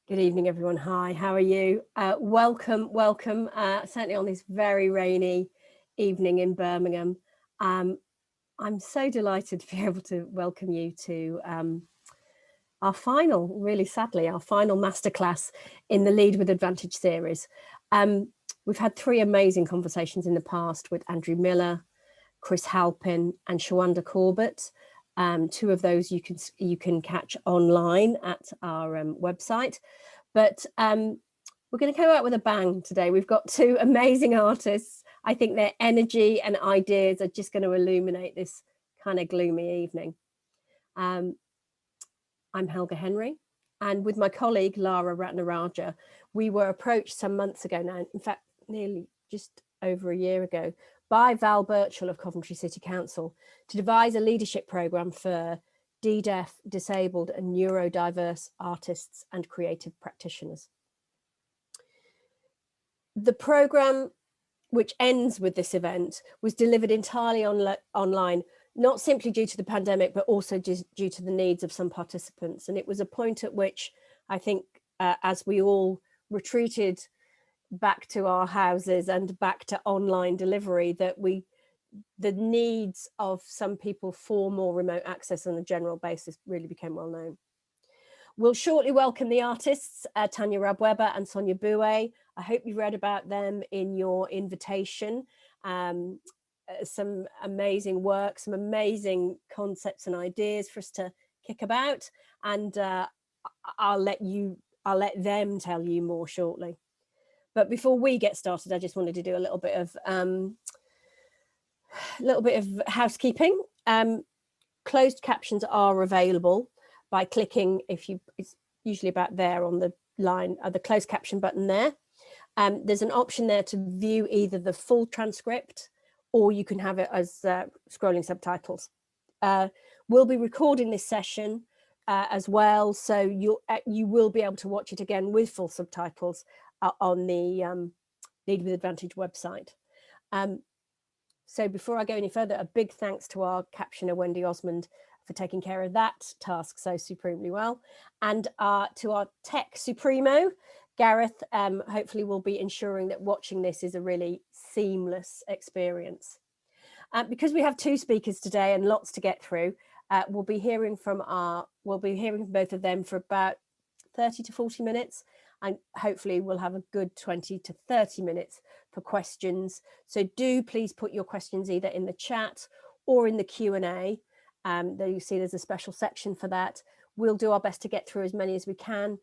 Good evening, everyone. Hi, how are you? Welcome, certainly on this very rainy evening in Birmingham. I'm so delighted to be able to welcome you to our final, really sadly, our final masterclass in the Lead with Advantage series. We've had 3 amazing conversations in the past with Andrew Miller, Chris Halpin and Shawanda Corbett. 2 of those you can catch online at our website. But we're going to go out with a bang today. We've got 2 amazing artists. I think their energy and ideas are just going to illuminate this kind of gloomy evening. I'm Helga Henry, and with my colleague Lara Ratnaraja, we were approached some months ago now, in fact, nearly just over a year ago, by Val Birchall of Coventry City Council to devise a leadership programme for deaf, disabled and neurodiverse artists and creative practitioners. The programme, which ends with this event, was delivered entirely online, not simply due to the pandemic, but also just due to the needs of some participants. And it was a point at which I think as we all retreated back to our houses and back to online delivery, that the needs of some people for more remote access on a general basis really became well known. We'll shortly welcome the artists, Tanya Raabe-Webber and Sonia Boué. I hope you've read about them in your invitation. Some amazing work, some amazing concepts and ideas for us to kick about. And I'll let them tell you more shortly. But before we get started, I just wanted to do a little bit of housekeeping. Closed captions are available by clicking, it's usually about there on the line, the closed caption button there. There's an option there to view either the full transcript or you can have it as scrolling subtitles. We'll be recording this session as well, so you will be able to watch it again with full subtitles on the Lead with Advantage website. So before I go any further, a big thanks to our captioner, Wendy Osmond, for taking care of that task so supremely well. And to our tech supremo, Gareth, hopefully will be ensuring that watching this is a really seamless experience. Because we have 2 speakers today and lots to get through, we'll be hearing from both of them for about 30 to 40 minutes. And hopefully we'll have a good 20 to 30 minutes for questions. So do please put your questions either in the chat or in the Q&A. There you see there's a special section for that. We'll do our best to get through as many as we can.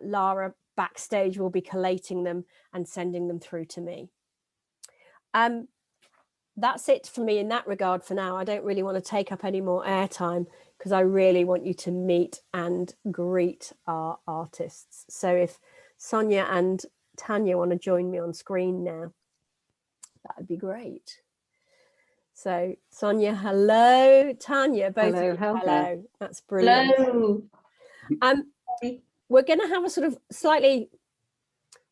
Lara backstage will be collating them and sending them through to me. That's it for me in that regard for now. I don't really want to take up any more airtime because I really want you to meet and greet our artists. So if Sonia and Tanya want to join me on screen now, that would be great. So Sonia, hello. Tanya, both hello, of you, Helga. hello. That's brilliant. Hello. We're going to have a sort of slightly,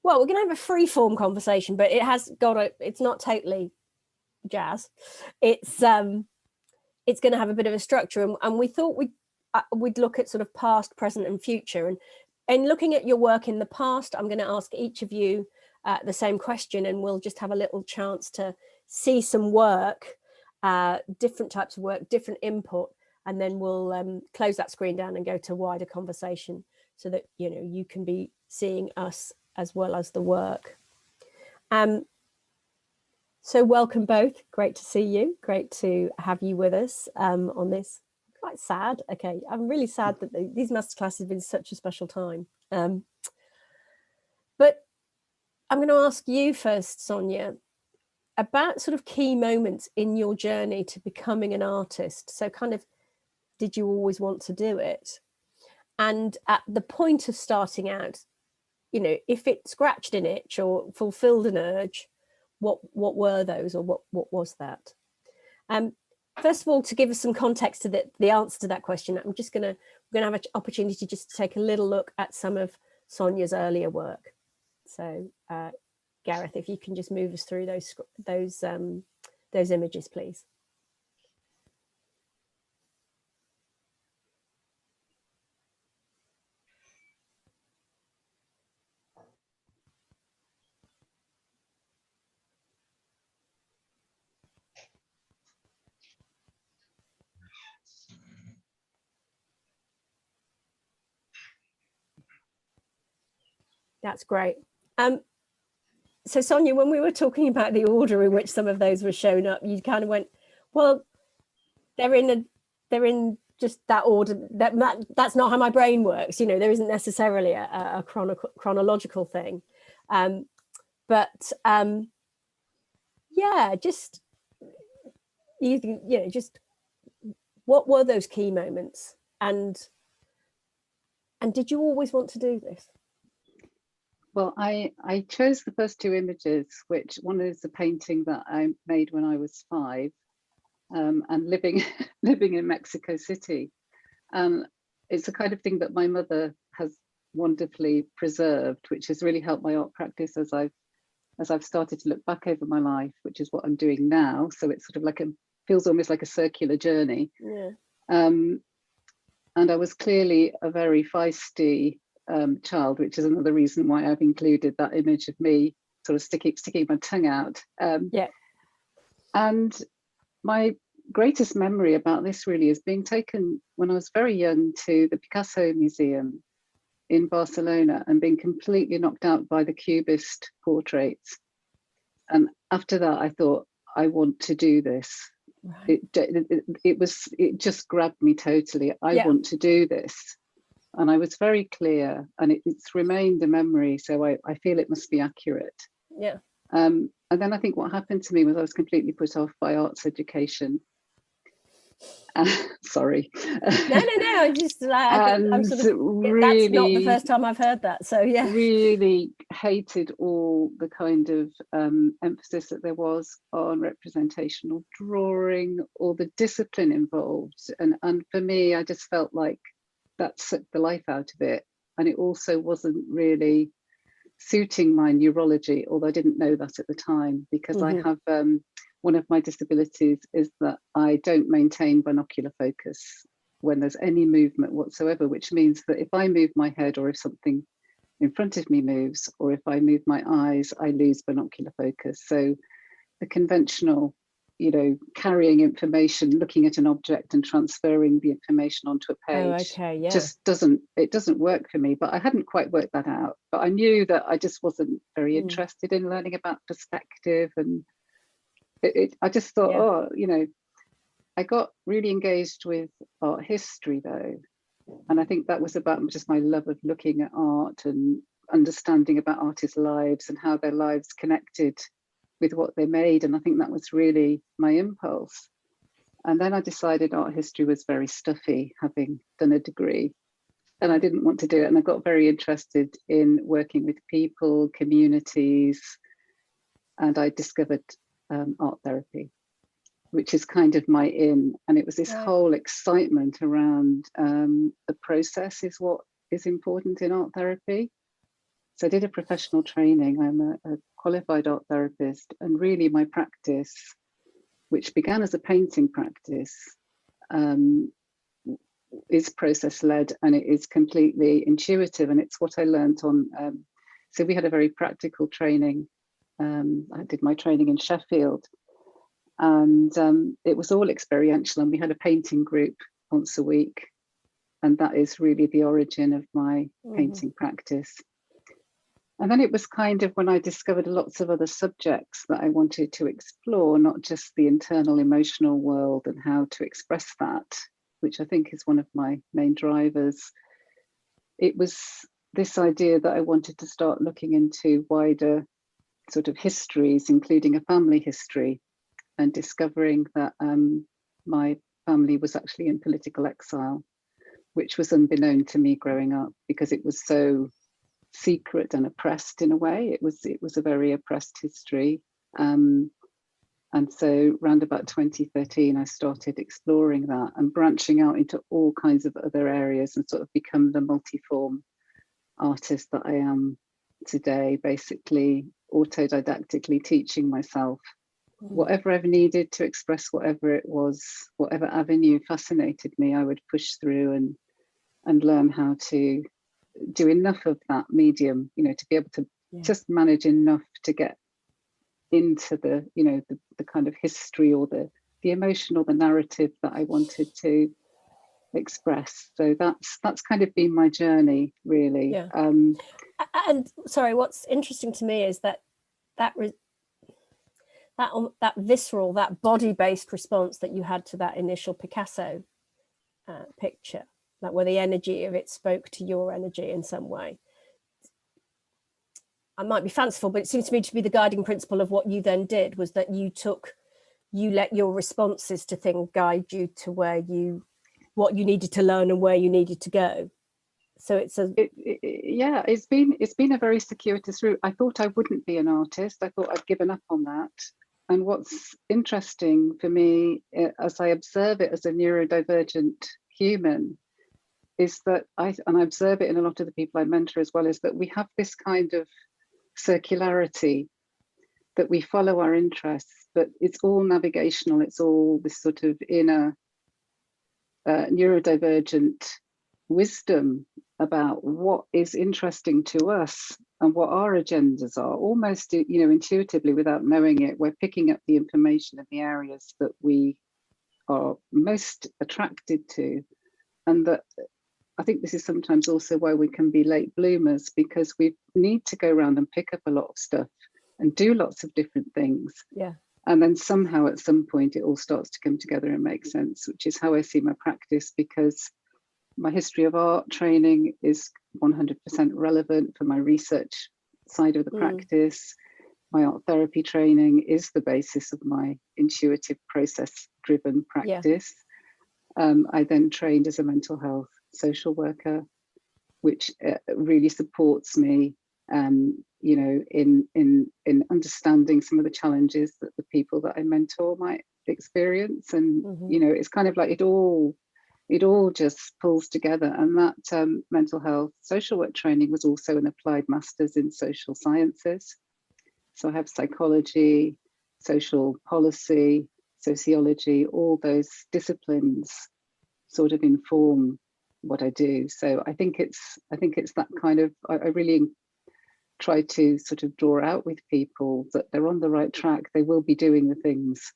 well, we're going to have a free form conversation, but it's not totally jazz. It's going to have a bit of a structure, and we thought we'd look at sort of past, present and future. And looking at your work in the past, I'm going to ask each of you the same question, and we'll just have a little chance to see some work, different types of work, different input, and then we'll close that screen down and go to wider conversation so that you can be seeing us as well as the work. So welcome both. Great to see you. Great to have you with us on this. Quite sad. Okay, I'm really sad that these masterclasses have been such a special time. But I'm going to ask you first, Sonia, about sort of key moments in your journey to becoming an artist. So kind of, did you always want to do it? And at the point of starting out, if it scratched an itch or fulfilled an urge, what were those, or what was that? First of all, to give us some context to the answer to that question, we're going to have an opportunity just to take a little look at some of Sonia's earlier work. So, Gareth, if you can just move us through those images, please. That's great. So Sonia, when we were talking about the order in which some of those were shown up, you kind of went, well, they're in just that order. That's not how my brain works. You know, there isn't necessarily a chronological thing. Yeah, just just what were those key moments, and did you always want to do this? Well, I chose the first two images, which one is a painting that I made when I was 5, and living in Mexico City. It's the kind of thing that my mother has wonderfully preserved, which has really helped my art practice as I've started to look back over my life, which is what I'm doing now. So it's sort of like feels almost like a circular journey. Yeah. And I was clearly a very feisty child, which is another reason why I've included that image of me sort of sticking my tongue out. Yeah. And my greatest memory about this really is being taken when I was very young to the Picasso Museum in Barcelona and being completely knocked out by the Cubist portraits. And after that, I thought, I want to do this. Right. It just grabbed me totally. I want to do this. And I was very clear, and it's remained a memory, so I feel it must be accurate. Yeah. And then I think what happened to me was I was completely put off by arts education. Sorry. No. Just I'm sort of, really, that's not the first time I've heard that. So yeah. Really hated all the kind of emphasis that there was on representational drawing, all the discipline involved, and for me, I just felt like that sucked the life out of it, and it also wasn't really suiting my neurology, although I didn't know that at the time, because I have one of my disabilities is that I don't maintain binocular focus when there's any movement whatsoever, which means that if I move my head, or if something in front of me moves, or if I move my eyes, I lose binocular focus. So the conventional, carrying information, looking at an object and transferring the information onto a page just doesn't work for me. But I hadn't quite worked that out. But I knew that I just wasn't very interested in learning about perspective, and I just thought, I got really engaged with art history though. And I think that was about just my love of looking at art and understanding about artists' lives and how their lives connected with what they made. And I think that was really my impulse. And then I decided art history was very stuffy, having done a degree, and I didn't want to do it. And I got very interested in working with people, communities, and I discovered art therapy, which is kind of my in. And it was this whole excitement around the process is what is important in art therapy. So I did a professional training. I'm a qualified art therapist, and really my practice, which began as a painting practice, is process-led, and it is completely intuitive, and it's what I learned on, so we had a very practical training. I did my training in Sheffield, and it was all experiential, and we had a painting group once a week, and that is really the origin of my painting practice. And then it was kind of when I discovered lots of other subjects that I wanted to explore, not just the internal emotional world and how to express that, which I think is one of my main drivers. It was this idea that I wanted to start looking into wider sort of histories, including a family history, and discovering that my family was actually in political exile, which was unbeknown to me growing up because it was so secret and oppressed in a way. It was a very oppressed history. And so round about 2013, I started exploring that and branching out into all kinds of other areas and sort of become the multiform artist that I am today, basically autodidactically teaching myself whatever I've needed to express whatever it was, whatever avenue fascinated me, I would push through and learn how to do enough of that medium, to be able to just manage enough to get into the, the kind of history or the emotion or the narrative that I wanted to express. So that's kind of been my journey, really. Yeah. And sorry, what's interesting to me is that visceral, that body-based response that you had to that initial Picasso picture, like where the energy of it spoke to your energy in some way. I might be fanciful, but it seems to me to be the guiding principle of what you then did, was that you let your responses to things guide you to what you needed to learn and where you needed to go. So it's been a very circuitous route. I thought I wouldn't be an artist. I thought I'd given up on that. And what's interesting for me, as I observe it as a neurodivergent human, is that I observe it in a lot of the people I mentor as well, is that we have this kind of circularity, that we follow our interests, but it's all navigational. It's all this sort of inner neurodivergent wisdom about what is interesting to us and what our agendas are, almost, intuitively, without knowing it. We're picking up the information in the areas that we are most attracted to. And that I think this is sometimes also why we can be late bloomers, because we need to go around and pick up a lot of stuff and do lots of different things. Yeah. And then somehow at some point it all starts to come together and make sense, which is how I see my practice, because my history of art training is 100% relevant for my research side of the practice. My art therapy training is the basis of my intuitive process-driven practice. Yeah. I then trained as a mental health social worker, which really supports me, in understanding some of the challenges that the people that I mentor might experience. And it's kind of like it all just pulls together. And that mental health social work training was also an applied master's in social sciences. So I have psychology, social policy, sociology, all those disciplines sort of inform what I do. So I think it's that kind of, I really try to sort of draw out with people that they're on the right track. They will be doing the things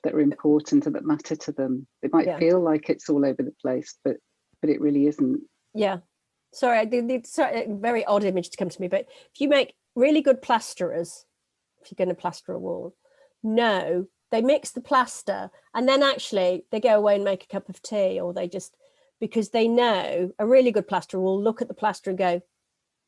that are important and that matter to them. It might feel like it's all over the place, but it really isn't. Yeah. Sorry, a very odd image to come to me, but if you make really good plasterers, if you're going to plaster a wall, they mix the plaster and then actually they go away and make a cup of tea, or they just, because they know a really good plasterer will look at the plaster and go,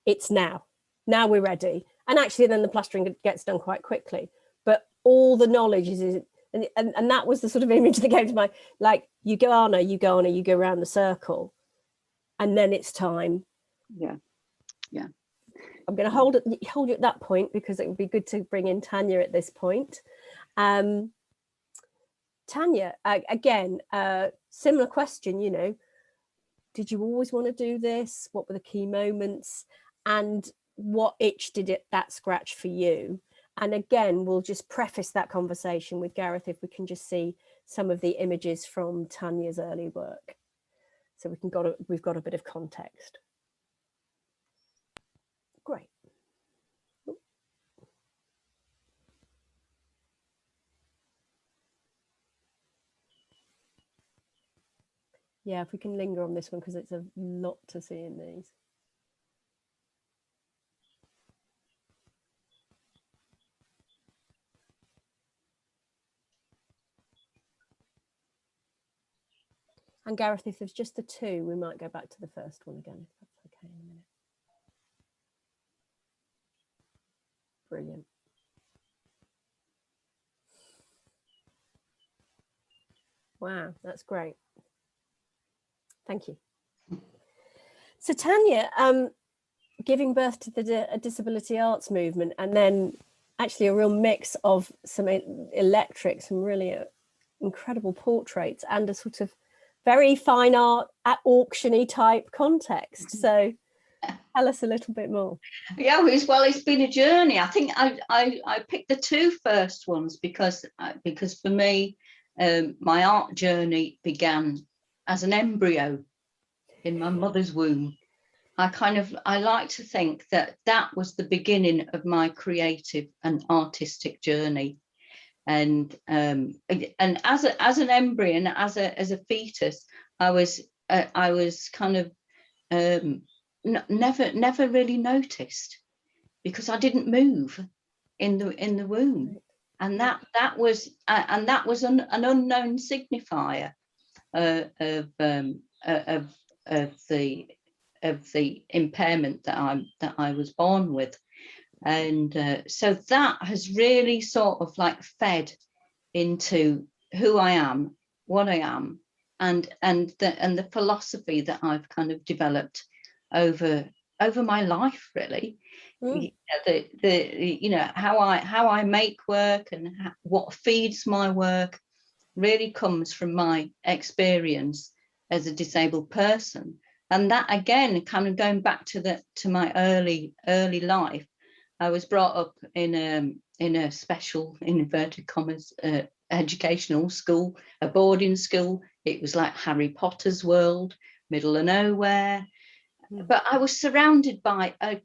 it's now we're ready. And actually then the plastering gets done quite quickly. But all the knowledge is, and that was the sort of image that came to mind, like you go around the circle and then it's time. Yeah. I'm going to hold you at that point, because it would be good to bring in Tanya at this point. Tanya, again, similar question, did you always want to do this? What were the key moments? And what itch did that scratch for you? And again, we'll just preface that conversation with Gareth, if we can just see some of the images from Tanya's early work, so we've got a bit of context. Great. Yeah, if we can linger on this one, because it's a lot to see in these. And Gareth, if there's just the two, we might go back to the first one again, if that's okay in a minute. Brilliant. Wow, that's great. Thank you. So Tanya, giving birth to the disability arts movement, and then actually a real mix of some some really incredible portraits and a sort of very fine art at auction-y type context. So tell us a little bit more. Yeah, it's been a journey. I think I picked the two first ones because for me, my art journey began as an embryo in my mother's womb. I like to think that was the beginning of my creative and artistic journey. And as an embryo, and as a fetus, I was I was kind of never really noticed, because I didn't move in the womb, and that was an unknown signifier of the impairment that I was born with. And so that has really sort of like fed into who I am, what I am, and the philosophy that I've kind of developed over my life, really. How I make work, and what feeds my work really comes from my experience as a disabled person. And that, again, kind of going back to my early life, I was brought up in a special, in inverted commas, educational school, a boarding school. It was like Harry Potter's world, middle of nowhere. But I was surrounded by a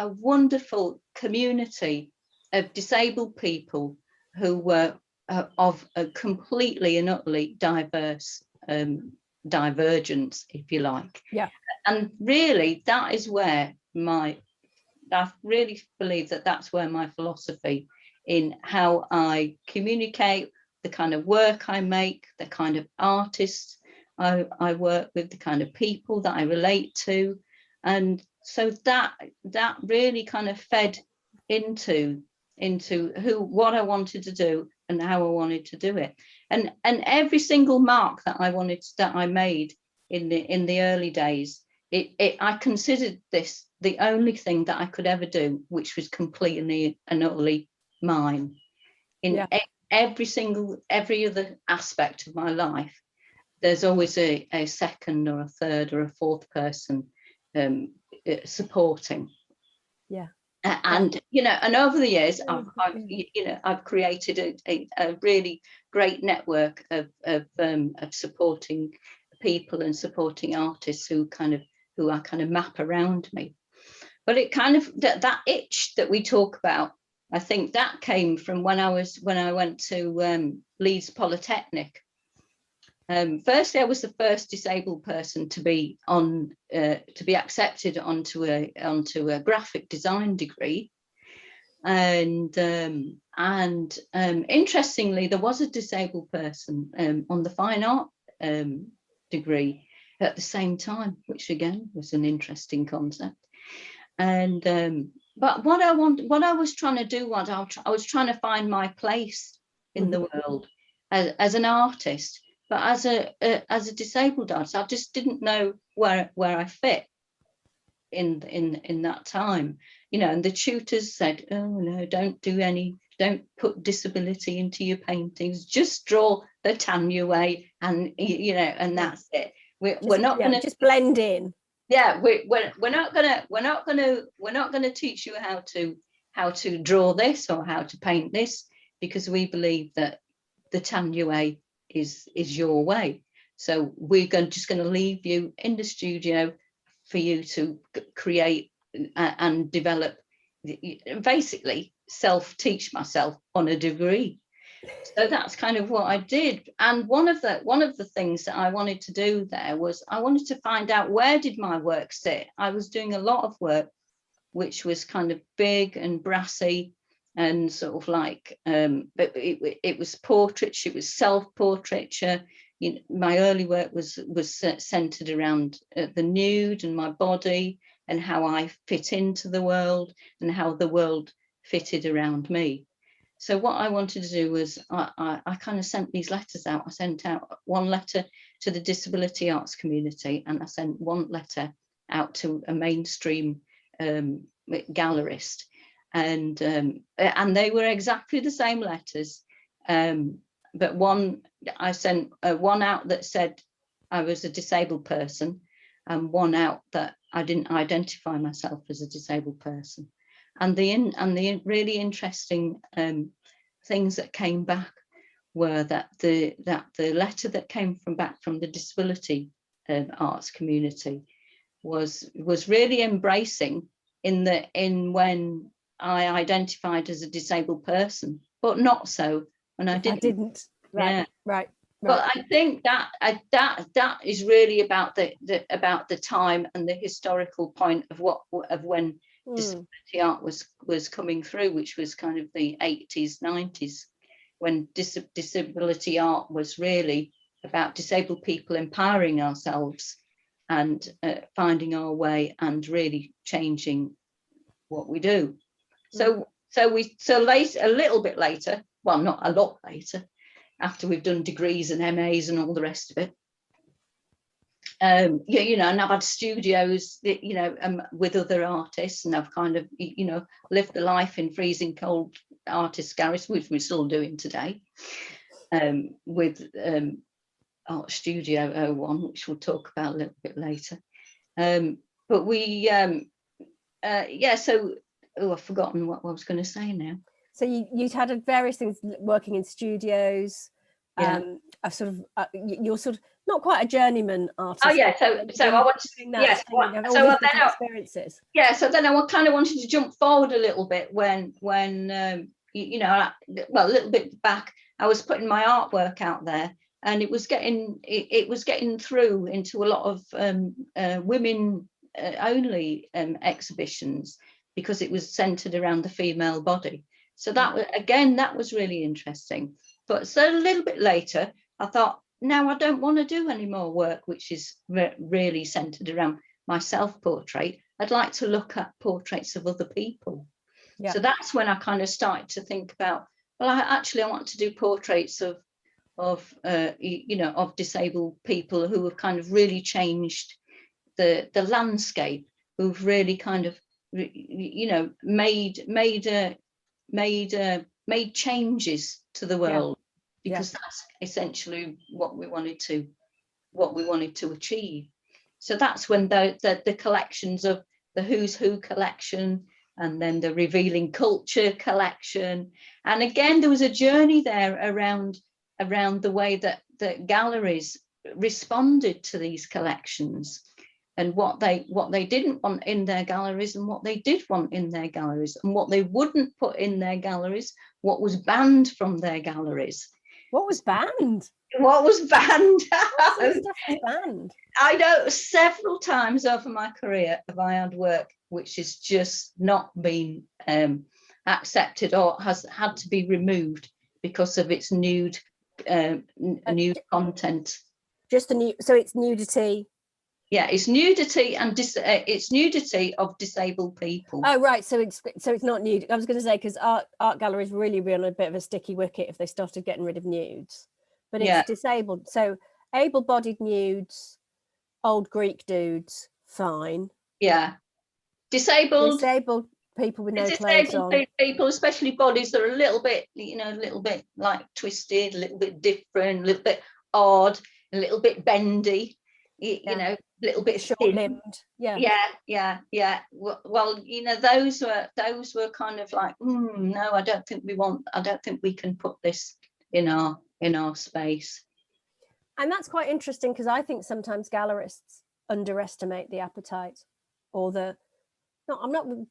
wonderful community of disabled people who were of a completely and utterly diverse divergence, if you like. Yeah. And really, that is where I really believe that that's where my philosophy in how I communicate, the kind of work I make, the kind of artists I work with, the kind of people that I relate to. And so that really kind of fed into what I wanted to do and how I wanted to do it. And every single mark that I made in the early days, I considered this the only thing that I could ever do, which was completely and utterly mine. In every other aspect of my life, there's always a second or a third or a fourth person supporting. Yeah. And and over the years, I've created a really great network of supporting people and supporting artists who I kind of map around me. But it kind of that itch that we talk about, I think that came from when I went to Leeds Polytechnic. Firstly, I was the first disabled person to be accepted onto a graphic design degree, and interestingly, there was a disabled person on the fine art degree at the same time, which again was an interesting concept. And but what I was trying to do was I was trying to find my place in the world as an artist. But as a disabled artist, I just didn't know where I fit in that time, And the tutors said, "Oh no, don't put disability into your paintings. Just draw the Tanya way, and and that's it. We're not going to just blend in. Yeah, we're not gonna teach you how to draw this or how to paint this, because we believe that the Tanya way is your way. So we're just going to leave you in the studio for you to create and develop, basically self-teach myself on a degree." So that's kind of what I did. And one of the things that I wanted to do there was I wanted to find out, where did my work sit? I was doing a lot of work which was kind of big and brassy and sort of like, but it was portraiture, it was self-portraiture. My early work was centered around the nude and my body and how I fit into the world and how the world fitted around me. So what I wanted to do was I kind of sent these letters out. I sent out one letter to the disability arts community, and I sent one letter out to a mainstream gallerist, and they were exactly the same letters, but I sent one out that said I was a disabled person, and one out that I didn't identify myself as a disabled person. And the really interesting things that came back were that the letter that came back from the disability arts community was really embracing in when I identified as a disabled person, but not so when I didn't. Right, But I think that that is really about the time and the historical point of when disability art was coming through, which was kind of the 80s, 90s, when disability art was really about disabled people empowering ourselves and finding our way and really changing what we do. So late, a little bit later, well, not a lot later, after we've done degrees and MAs and all the rest of it, you know, and I've had studios, you know, with other artists, and I've kind of, you know, lived the life in freezing cold artist garage, which we're still doing today, with ArtStudio01, which we'll talk about a little bit later. But we, yeah, so, oh, I've forgotten what I was going to say now. So you'd had various things, working in studios. Yeah. You're sort of not quite a journeyman artist. Oh yeah, so I want to, yes, experiences. Yeah, so then I kind of wanted to jump forward a little bit when you know, well, a little bit back, I was putting my artwork out there, and it was getting through into a lot of women only exhibitions, because it was centered around the female body. So that was really interesting. But so a little bit later, I thought, now I don't want to do any more work which is really centered around my self-portrait. I'd like to look at portraits of other people. Yeah. So that's when I kind of started to think about, well, I want to do portraits of you know, of disabled people who have kind of really changed the landscape, who've really kind of, you know, made changes to the world, because that's essentially what we wanted to achieve. So that's when the collections of the Who's Who collection, and then the Revealing Culture collection, and again there was a journey there around the way that galleries responded to these collections, and what they didn't want in their galleries, and what they did want in their galleries, and what they wouldn't put in their galleries, what was banned from their galleries. What was banned? What was banned? What stuff was banned? I know several times over my career have I had work which has just not been accepted, or has had to be removed because of its nude content. Just so it's nudity. Yeah, it's nudity, and it's nudity of disabled people. Oh right, so it's not nude. I was going to say, because art galleries really be on a bit of a sticky wicket if they started getting rid of nudes, but it's disabled. So able-bodied nudes, old Greek dudes, fine. Yeah, disabled people with no clothes on. People, especially bodies that are a little bit, you know, a little bit like twisted, a little bit different, a little bit odd, a little bit bendy. You know, a little bit short-limbed. Yeah. Well, you know, those were kind of like, no, I don't think we can put this in our space. And that's quite interesting, because I think sometimes gallerists underestimate the appetite, or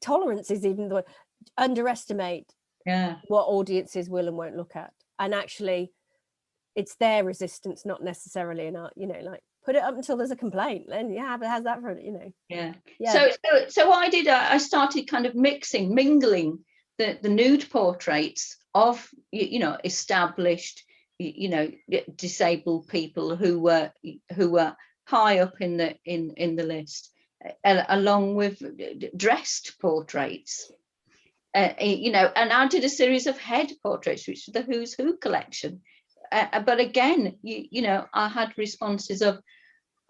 tolerance is even the word, underestimate what audiences will and won't look at. And actually it's their resistance, not necessarily in art, you know, like put it up until there's a complaint, then how's that for, you know. Yeah. So I started kind of mingling the nude portraits of, you know, established, you know, disabled people who were high up in the list, along with dressed portraits, you know, and I did a series of head portraits, which is the Who's Who collection. But again, you know, I had responses of,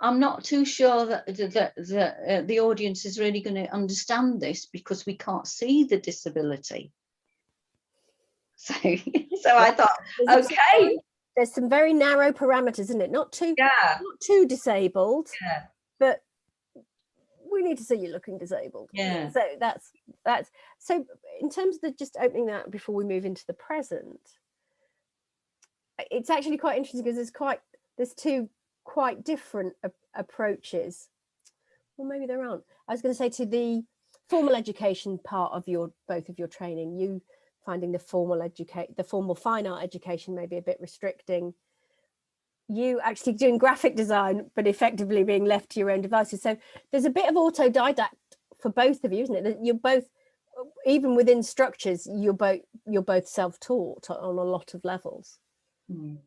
I'm not too sure that the audience is really going to understand this, because we can't see the disability. So I thought, okay, there's some very narrow parameters, isn't it? Not too disabled, but we need to see you looking disabled. Yeah. So that's so in terms of just opening that before we move into the present, it's actually quite interesting, because there's two quite different approaches. Well, maybe there aren't. I was going to say, to the formal education part of both of your training, you finding the formal fine art education maybe a bit restricting. you actually doing graphic design, but effectively being left to your own devices. So there's a bit of autodidact for both of you, isn't it? You're both, even within structures, you're both self-taught on a lot of levels. Mm.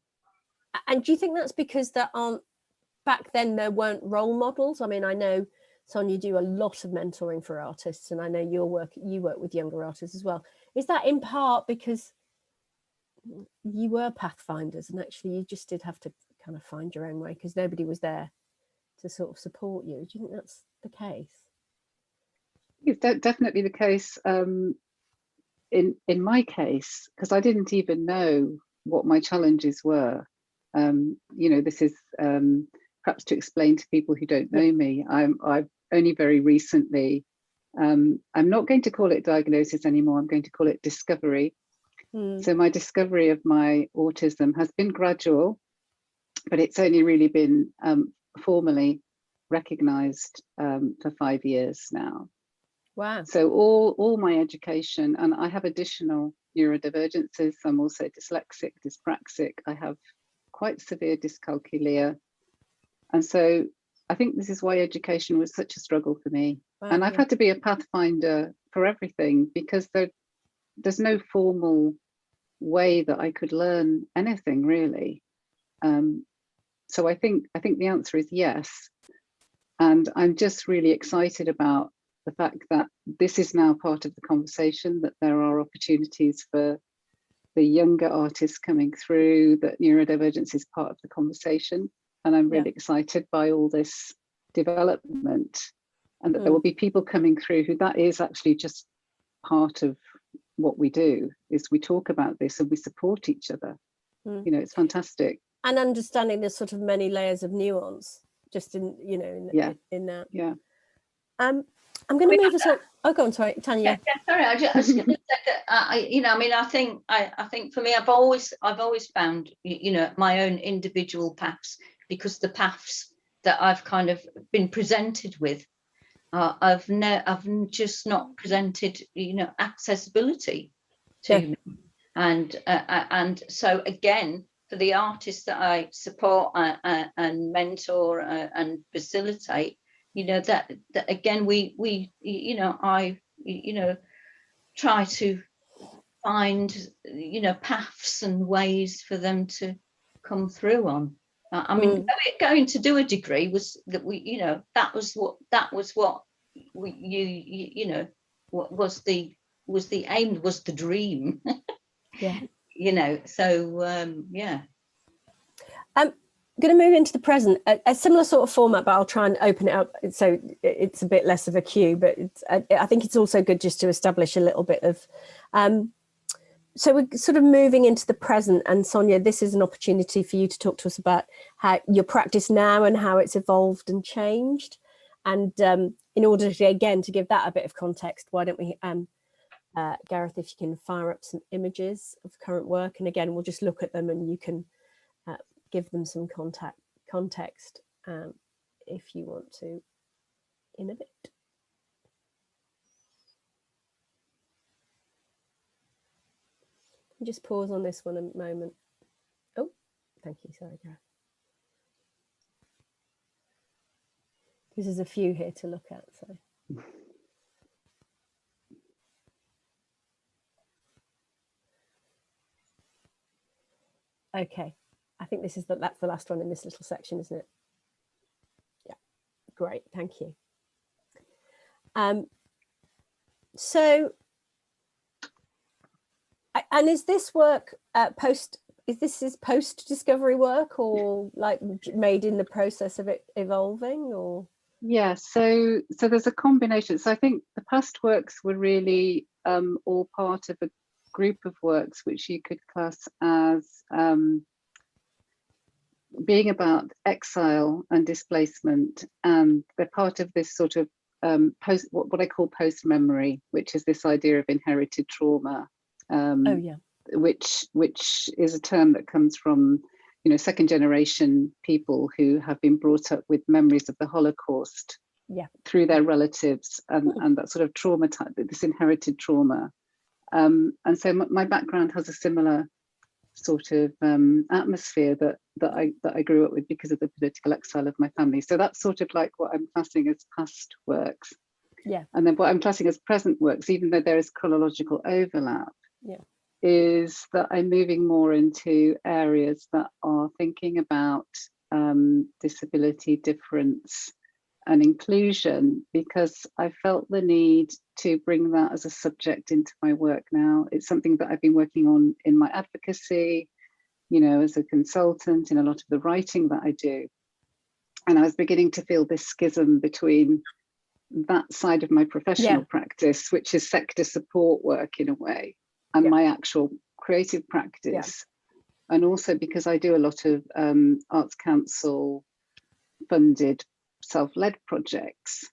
And do you think that's because back then there weren't role models? I mean, I know, Sonia, you do a lot of mentoring for artists, and I know you work with younger artists as well. Is that in part because you were pathfinders and actually you just did have to kind of find your own way because nobody was there to sort of support you? Do you think that's the case? It's definitely the case in my case, because I didn't even know what my challenges were. This is perhaps to explain to people who don't know me. I've only very recently, I'm not going to call it diagnosis anymore, I'm going to call it discovery. So my discovery of my autism has been gradual, but it's only really been formally recognized for 5 years now. Wow. So all my education, and I have additional neurodivergences. I'm also dyslexic, dyspraxic. I have quite severe dyscalculia. And so I think this is why education was such a struggle for me. Wow, and I've had to be a pathfinder for everything because there's no formal way that I could learn anything really. So I think the answer is yes. And I'm just really excited about the fact that this is now part of the conversation, that there are opportunities for the younger artists coming through, that neurodivergence is part of the conversation. And I'm really excited by all this development, and that there will be people coming through who that is actually just part of what we do, is we talk about this and we support each other. It's fantastic. And understanding there's sort of many layers of nuance just in that. Yeah. I'm going to move us on. Oh, go on, sorry, Tanya. Yeah, sorry, I was going to say that. I think for me, I've always found my own individual paths, because the paths that I've kind of been presented with, I've just not presented accessibility to me, and so again, for the artists that I support and mentor and facilitate, that again we I try to find paths and ways for them to come through on. I mean, going to do a degree was that that was what was the aim, was the dream. So yeah. I'm going to move into the present, a similar sort of format, but I'll try and open it up so it's a bit less of a queue, but I think it's also good just to establish a little bit of so we're sort of moving into the present. And Sonia, this is an opportunity for you to talk to us about how your practice now and how it's evolved and changed. And in order to, again, to give that a bit of context, why don't we, Gareth, if you can fire up some images of current work, and again, we'll just look at them and you can give them some context if you want to in a bit. Just pause on this one a moment. Oh, thank you. Sorry, Gareth. Because there's a few here to look at. So. Okay, I think this is that's the last one in this little section, isn't it? Yeah, great, thank you. So. And is this work post discovery work, or like made in the process of it evolving, or? Yeah, so there's a combination. So I think the past works were really all part of a group of works which you could class as being about exile and displacement, and they're part of this sort of what I call post memory, which is this idea of inherited trauma. Which is a term that comes from second generation people who have been brought up with memories of the Holocaust through their relatives, and that sort of trauma type, this inherited trauma, and so my background has a similar sort of atmosphere that I grew up with because of the political exile of my family. So that's sort of like what I'm classing as past works. Yeah. And then what I'm classing as present works, even though there is chronological overlap, yeah, is that I'm moving more into areas that are thinking about disability, difference, and inclusion, because I felt the need to bring that as a subject into my work now. It's something that I've been working on in my advocacy, you know, as a consultant, in a lot of the writing that I do. And I was beginning to feel this schism between that side of my professional practice, which is sector support work in a way, and my actual creative practice. And also because I do a lot of Arts Council funded self-led projects,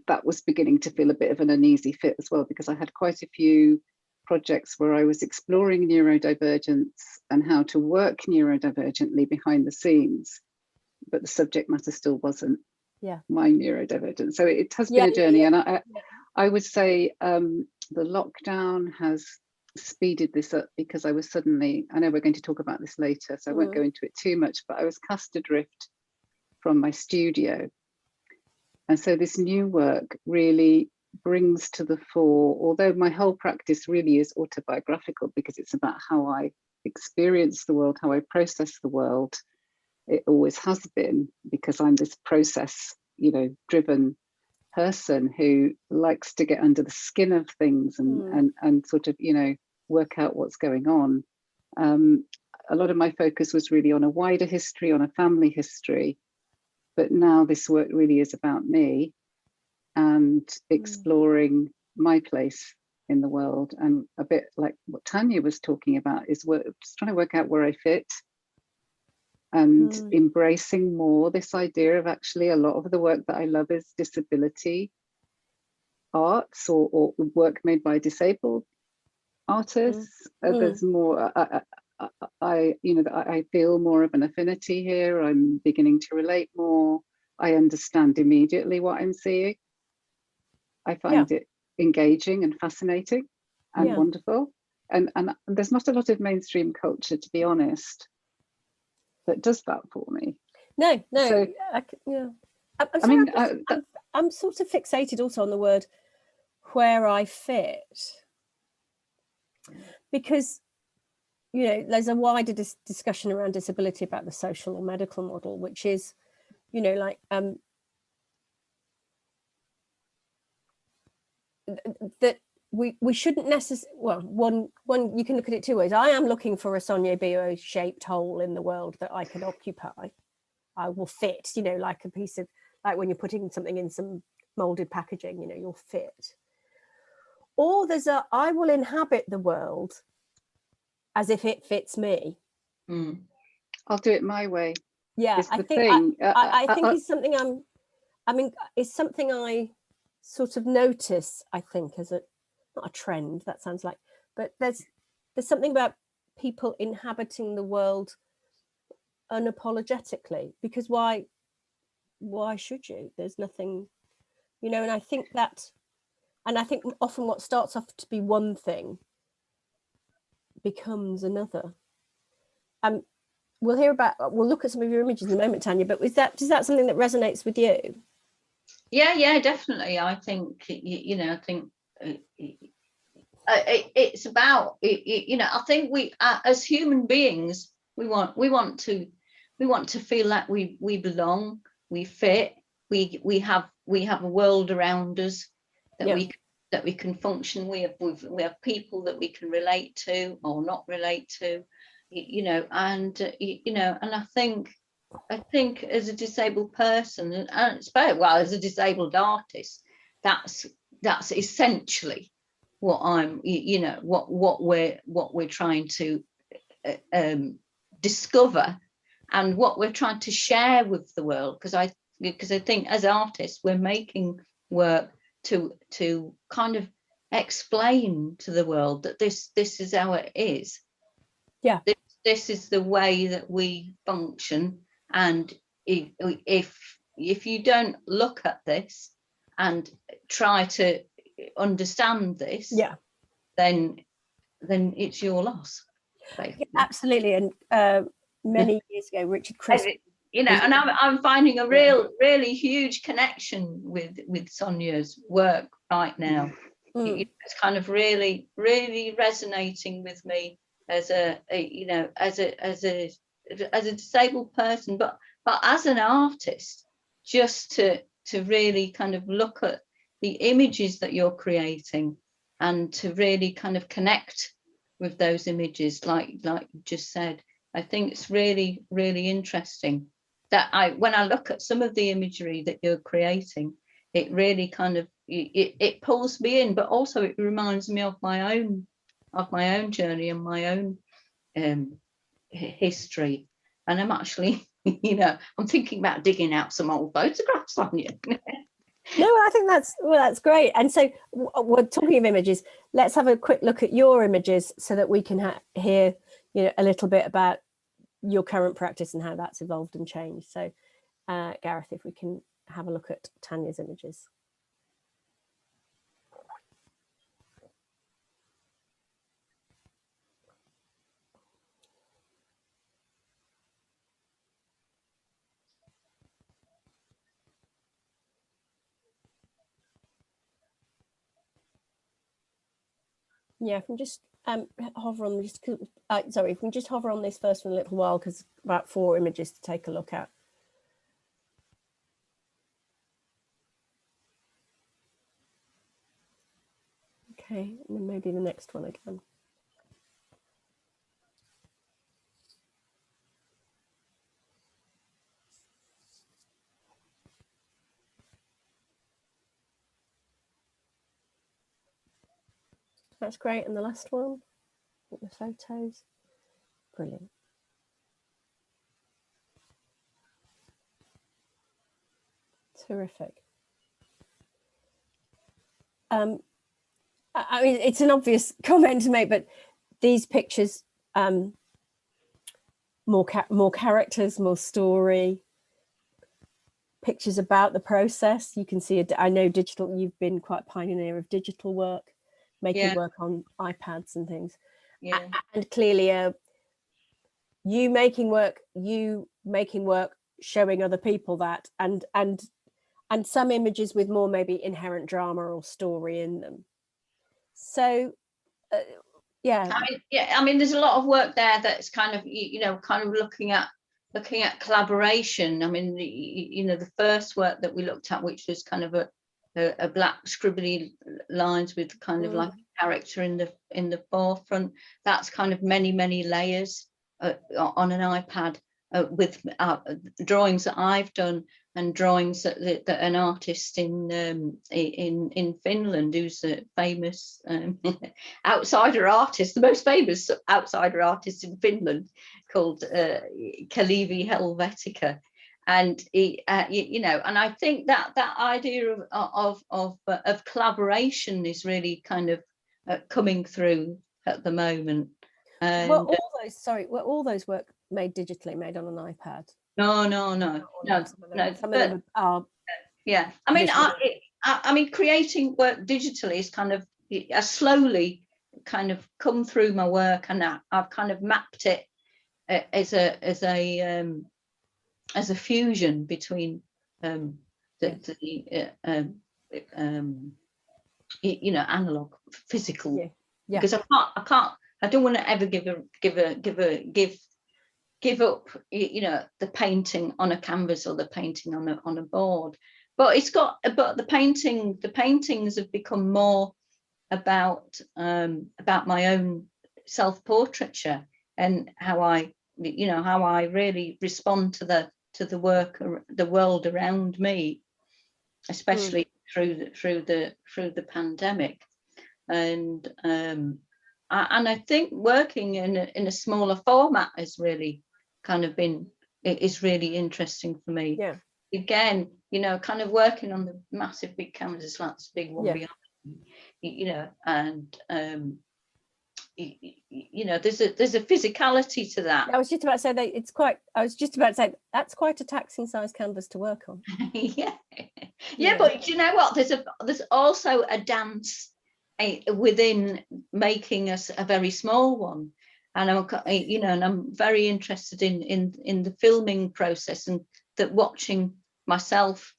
that was beginning to feel a bit of an uneasy fit as well, because I had quite a few projects where I was exploring neurodivergence and how to work neurodivergently behind the scenes, but the subject matter still wasn't my neurodivergence. So it has been a journey, and I would say the lockdown has speeded this up, because I was suddenly, I know we're going to talk about this later, so I won't go into it too much, but I was cast adrift from my studio. And so this new work really brings to the fore, although my whole practice really is autobiographical, because it's about how I experience the world, how I process the world. It always has been, because I'm this process, you know, driven person who likes to get under the skin of things and sort of, you know, work out what's going on. A lot of my focus was really on a wider history, on a family history, but now this work really is about me and exploring my place in the world, and a bit like what Tanya was talking about, is just trying to work out where I fit, and embracing more this idea of actually a lot of the work that I love is disability arts, or work made by disabled artists. There's more, I feel more of an affinity here. I'm beginning to relate more. I understand immediately what I'm seeing. I find it engaging and fascinating and wonderful. And there's not a lot of mainstream culture, to be honest, that does that for me. No. So, I'm sort of fixated also on the word where I fit, because, you know, there's a wider discussion around disability about the social or medical model, which is, you know, like that we shouldn't necessarily, well, one you can look at it two ways. I am looking for a Sonia Boué shaped hole in the world that I can occupy. I will fit, you know, like a piece of, like when you're putting something in some molded packaging, you know, you'll fit. Or there's I will inhabit the world as if it fits me. I'll do it my way. Yeah, I think it's something it's something I sort of notice, I think, as not a trend, that sounds like, but there's something about people inhabiting the world unapologetically, because why should you? There's nothing, you know, and I think often what starts off to be one thing becomes another. We'll look at some of your images in a moment, Tanya, but is that something that resonates with you? Yeah, definitely. I think, you know, I think it's about, you know, I think we as human beings, we want to feel like we belong, we fit, we have a world around us that we can function. We have people that we can relate to or not relate to, you know, and you know, and I think as a disabled person, and as a disabled artist, that's essentially what I'm, you know, what we're trying to discover, and what we're trying to share with the world, because I think as artists we're making work to kind of explain to the world that this is how it is. Yeah, this is the way that we function, and if you don't look at this and try to understand this, then it's your loss. basically. Absolutely. And many years ago, Richard Chris, you know, and I'm finding a really huge connection with Sonia's work right now. It's kind of really resonating with me as a you know, as a disabled person, but as an artist, just to really kind of look at the images that you're creating and to really kind of connect with those images, like you just said. I think it's really interesting that when I look at some of the imagery that you're creating, it really kind of it pulls me in, but also it reminds me of my own journey and my own history. And I'm actually, you know, I'm thinking about digging out some old photographs on you. No, I think that's great. And so we're talking of images. Let's have a quick look at your images so that we can hear, you know, a little bit about your current practice and how that's evolved and changed. So, Gareth, if we can have a look at Tanya's images. Yeah, if we just hover on this, sorry, if we can just hover on this first for a little while, because about 4 images to take a look at. Okay, and then maybe the next one again. That's great. And the last one, the photos. Brilliant. Terrific. I mean, it's an obvious comment to make, but these pictures, more characters, more story, pictures about the process. You can see, I know digital, you've been quite a pioneer of digital work, making work on iPads and things. Yeah. And clearly you making work, showing other people that, and some images with more maybe inherent drama or story in them. So I mean, there's a lot of work there that's kind of, you know, kind of looking at collaboration. I mean, you know, the first work that we looked at, which was kind of a black scribbly lines with kind of like a character in the forefront, that's kind of many layers on an iPad with drawings that I've done and drawings that an artist in Finland, who's a famous outsider artist, the most famous outsider artist in Finland, called Kalevi Helvetica. And he, you know, and I think that idea of collaboration is really kind of coming through at the moment. And well, all those work made digitally, made on an iPad? No. Some of them are. Yeah, I mean, I mean, creating work digitally is kind of slowly kind of come through my work, and I've kind of mapped it as a fusion between you know, analog, physical. Because I don't want to ever give up, you know, the painting on a canvas or the painting on a board. But the paintings have become more about my own self-portraiture and how I really respond to the world around me, especially through the pandemic. And I think working in a smaller format has really kind of is really interesting for me. Yeah. Again, you know, kind of working on the massive big canvases like this big one behind me, you know, and you know, there's a physicality to that. I was just about to say that that's quite a taxing size canvas to work on. yeah, but you know what? There's also a dance within making us a very small one, and I'm very interested in the filming process, and that watching myself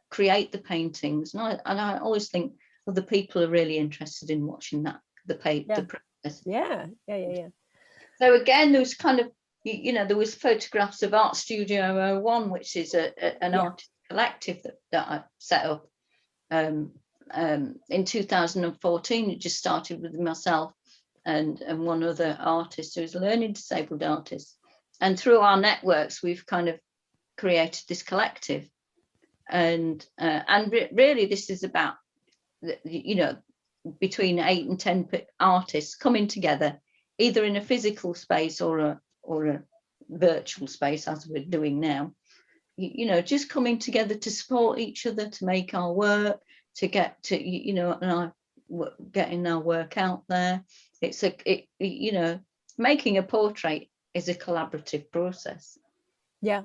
create the paintings, and I always think other people are really interested in watching the process. Yeah. So again, there was kind of, there was photographs of ArtStudio01, which is an artist collective that I set up in 2014. It just started with myself and one other artist who's a learning disabled artist, and through our networks we've kind of created this collective, and really this is about between 8 and 10 artists coming together, either in a physical space or a virtual space, as we're doing now, just coming together to support each other, to make our work, to get to getting our work out there. It's making a portrait is a collaborative process. Yeah,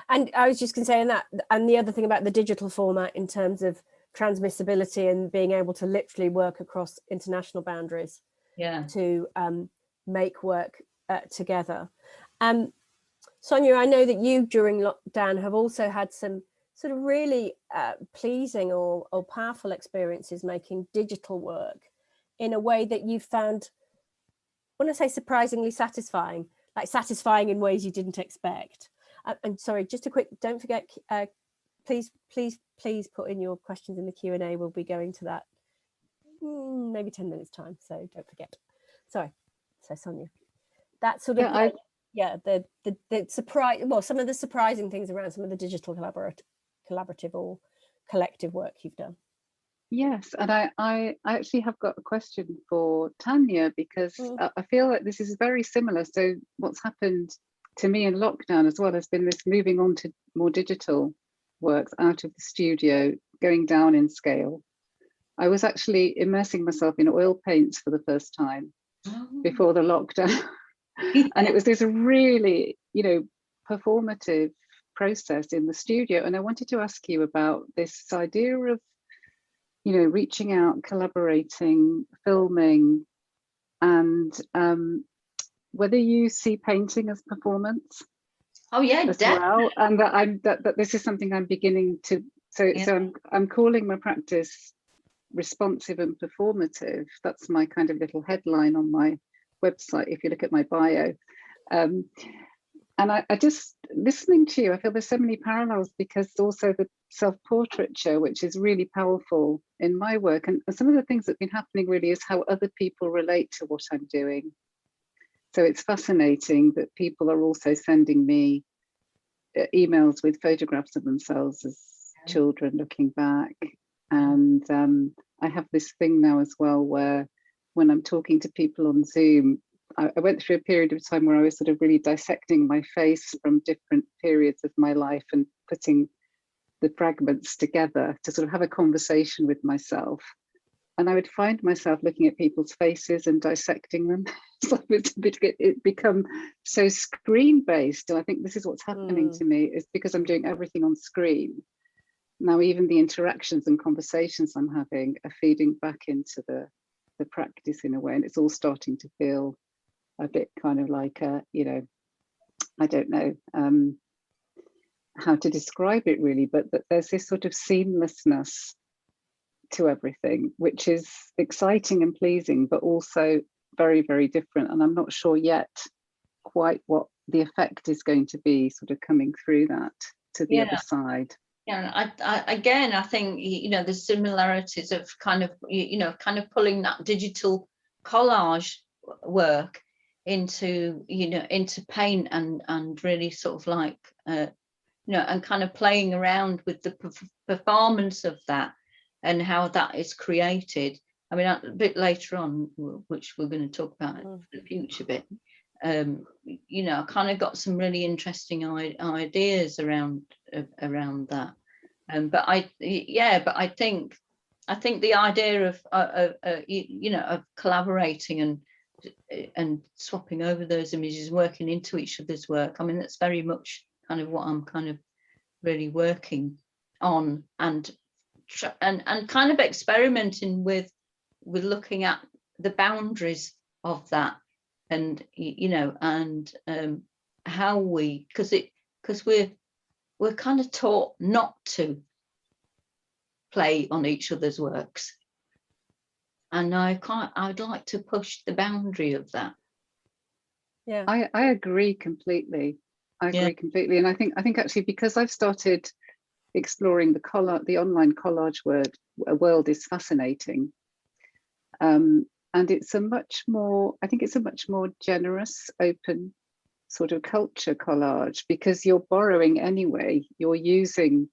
and I was just going to say, and the other thing about the digital format in terms of transmissibility and being able to literally work across international boundaries, to make work together. Sonia, I know that you during lockdown have also had some sort of really pleasing or powerful experiences making digital work in a way that you found, I want to say surprisingly satisfying, like satisfying in ways you didn't expect. And sorry, just a quick, don't forget, please put in your questions in the Q&A. We'll be going to that maybe 10 minutes time, so don't forget. Sorry. So Sonia, that sort of the surprise, well, some of the surprising things around some of the digital collaborative or collective work you've done. Yes, and I actually have got a question for Tanya, because I feel like this is very similar. So what's happened to me in lockdown as well has been this moving on to more digital works, out of the studio, going down in scale. I was actually immersing myself in oil paints for the first time before the lockdown. And it was this really, performative process in the studio. And I wanted to ask you about this idea of, reaching out, collaborating, filming, and whether you see painting as performance. Oh yeah, as well, and that this is something I'm beginning to. So I'm calling my practice responsive and performative. That's my kind of little headline on my website, if you look at my bio. And I just, listening to you, I feel there's so many parallels, because also the self-portraiture, which is really powerful in my work, and some of the things that have been happening really is how other people relate to what I'm doing. So it's fascinating that people are also sending me emails with photographs of themselves as children looking back. And I have this thing now as well, where when I'm talking to people on Zoom, I went through a period of time where I was sort of really dissecting my face from different periods of my life and putting the fragments together to sort of have a conversation with myself. And I would find myself looking at people's faces and dissecting them. So it become so screen-based. And I think this is what's happening to me, is because I'm doing everything on screen. Now, even the interactions and conversations I'm having are feeding back into the practice in a way. And it's all starting to feel a bit kind of like, I don't know how to describe it really, but that there's this sort of seamlessness to everything, which is exciting and pleasing, but also very, very different. And I'm not sure yet quite what the effect is going to be sort of coming through that to the other side. Yeah, I think, the similarities of kind of pulling that digital collage work into paint and really sort of like, and kind of playing around with the performance of that and how that is created. I mean, a bit later on, which we're going to talk about in the future bit, I kind of got some really interesting ideas around that. But I think the idea of collaborating and swapping over those images, working into each other's work. I mean, that's very much kind of what I'm kind of really working on, and kind of experimenting with looking at the boundaries of that, and you know, and how we, because we're kind of taught not to play on each other's works, and I'd like to push the boundary of that. Yeah, I agree completely. I agree completely, and I think actually, because I've started exploring the online collage world is fascinating, and it's a much more, I think it's a much more generous, open sort of culture collage, because you're borrowing anyway, you're using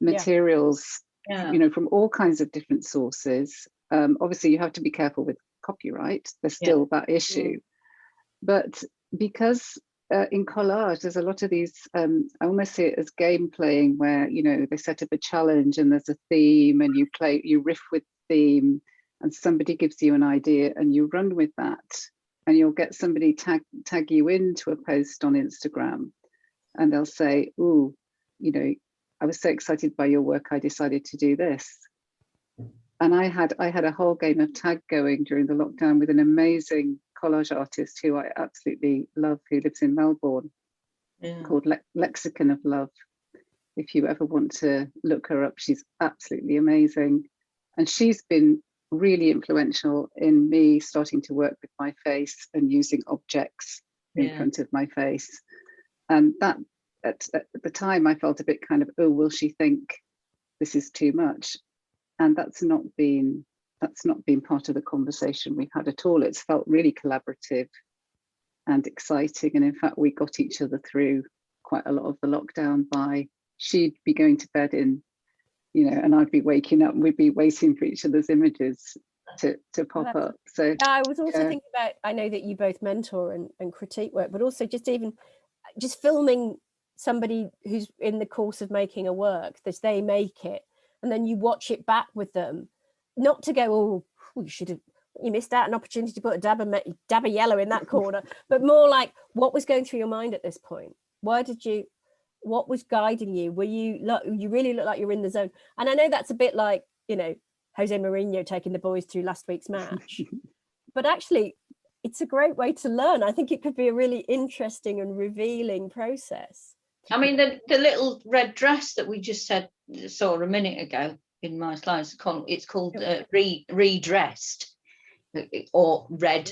materials, you know, from all kinds of different sources. Obviously you have to be careful with copyright, there's still that issue, but because in collage there's a lot of these, I almost see it as game playing, where, you know, they set up a challenge and there's a theme and you riff with theme, and somebody gives you an idea and you run with that, and you'll get somebody tag you into a post on Instagram, and they'll say, "Ooh, you know, I was so excited by your work, I decided to do this." And I had a whole game of tag going during the lockdown with an amazing collage artist who I absolutely love, who lives in Melbourne, called Lexicon of Love. If you ever want to look her up, she's absolutely amazing. And she's been really influential in me starting to work with my face and using objects in front of my face. And that, at the time, I felt a bit kind of, oh, will she think this is too much? And that's not been part of the conversation we've had at all. It's felt really collaborative and exciting. And in fact, we got each other through quite a lot of the lockdown by, she'd be going to bed in, you know, and I'd be waking up and we'd be waiting for each other's images to pop up. So I was also thinking about, I know that you both mentor and critique work, but also just filming somebody who's in the course of making a work, that they make it, and then you watch it back with them, not to go, oh, you missed out an opportunity to put a dab of yellow in that corner, but more like, what was going through your mind at this point? What was guiding you? You really look like you're in the zone. And I know that's a bit like, you know, Jose Mourinho taking the boys through last week's match, but actually it's a great way to learn. I think it could be a really interesting and revealing process. I mean, the little red dress that we just saw a minute ago in my slides, it's called redressed, or red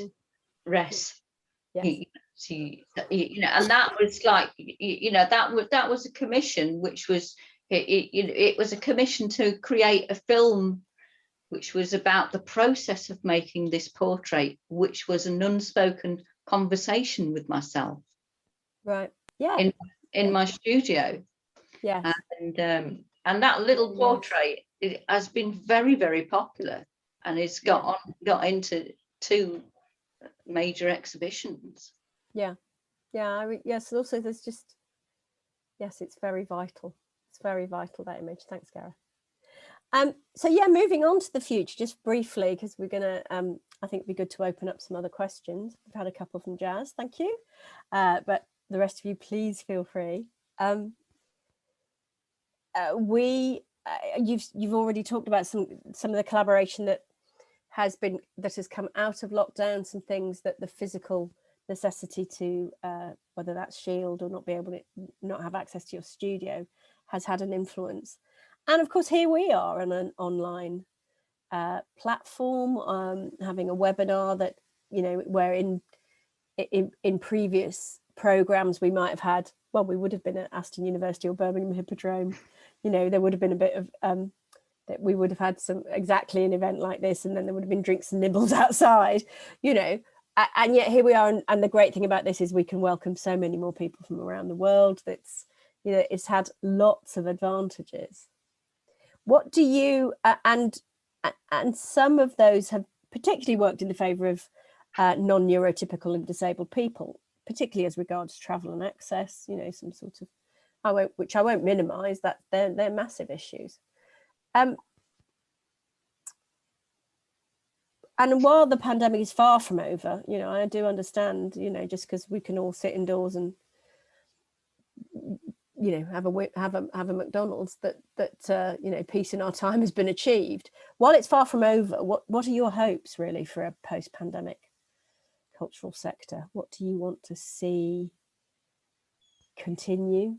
dress. Yes. You know, and that was like, you know, that was a commission, which was it was a commission to create a film which was about the process of making this portrait, which was an unspoken conversation with myself, right? Yeah, in my studio. Yeah. And that little portrait, it has been very, very popular, and it's got into 2 major exhibitions. Yes, also there's just, yes, it's very vital. It's very vital, that image. Thanks, Gareth. So yeah, moving on to the future, just briefly, because we're gonna I think it'd be good to open up some other questions. We've had a couple from Jazz, thank you, but the rest of you, please feel free. You've already talked about some of the collaboration that has come out of lockdown, some things that the physical necessity to whether that's shield or not have access to your studio has had an influence. And of course, here we are on an online platform, having a webinar that, you know, where in previous programs we might have had, well, we would have been at Aston University or Birmingham Hippodrome, you know, there would have been a bit of that we would have had exactly an event like this, and then there would have been drinks and nibbles outside, you know, and yet here we are. And the great thing about this is we can welcome so many more people from around the world. That's, you know, it's had lots of advantages. What do you, and some of those have particularly worked in the favour of non-neurotypical and disabled people, particularly as regards travel and access, you know, some sort of, which I won't minimise, that they're massive issues. And while the pandemic is far from over, you know, I do understand, you know, just because we can all sit indoors and, you know, have a McDonald's, that you know, peace in our time has been achieved. While it's far from over, what are your hopes really for a post-pandemic cultural sector? What do you want to see continue?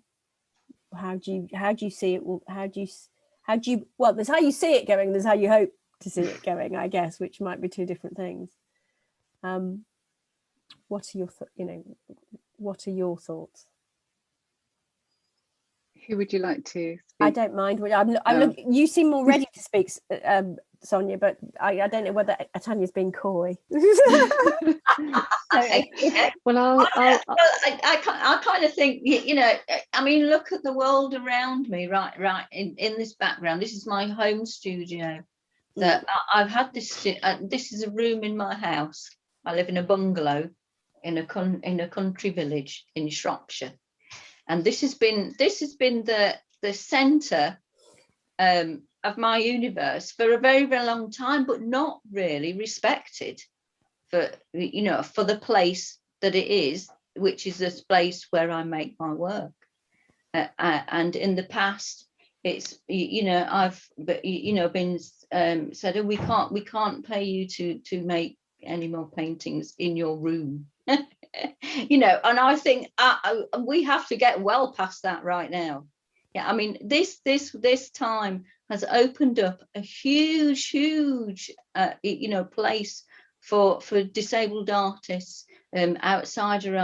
How do you see it? Well, there's how you see it going, there's how you hope to see it going, I guess, which might be two different things. What are your thoughts? Who would you like to speak? I don't mind. You seem more ready to speak, Sonia, but I don't know whether Tanya's being coy. Well, I kind of think, I mean, look at the world around me, right in this background. This is my home studio. That I've had this. This is a room in my house. I live in a bungalow in a country village in Shropshire, and this has been the centre of my universe for a very, very long time, but not really respected for the place that it is, which is this place where I make my work. And in the past, it's I've been said, oh, we can't pay you to make any more paintings in your room. And I think we have to get well past that right now. Yeah, I mean, this time has opened up a huge place for disabled artists, outsider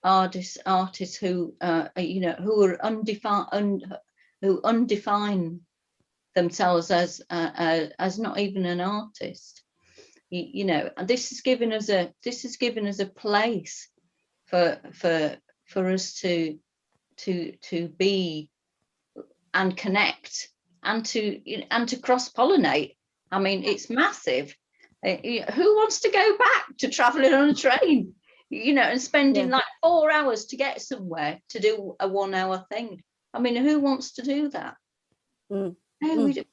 artists who are who undefine themselves as not even an artist. And this has given us a place for us to be and connect and to cross-pollinate. I mean, it's massive. Who wants to go back to traveling on a train, and spending like 4 hours to get somewhere to do a 1 hour thing? I mean, who wants to do that? No, we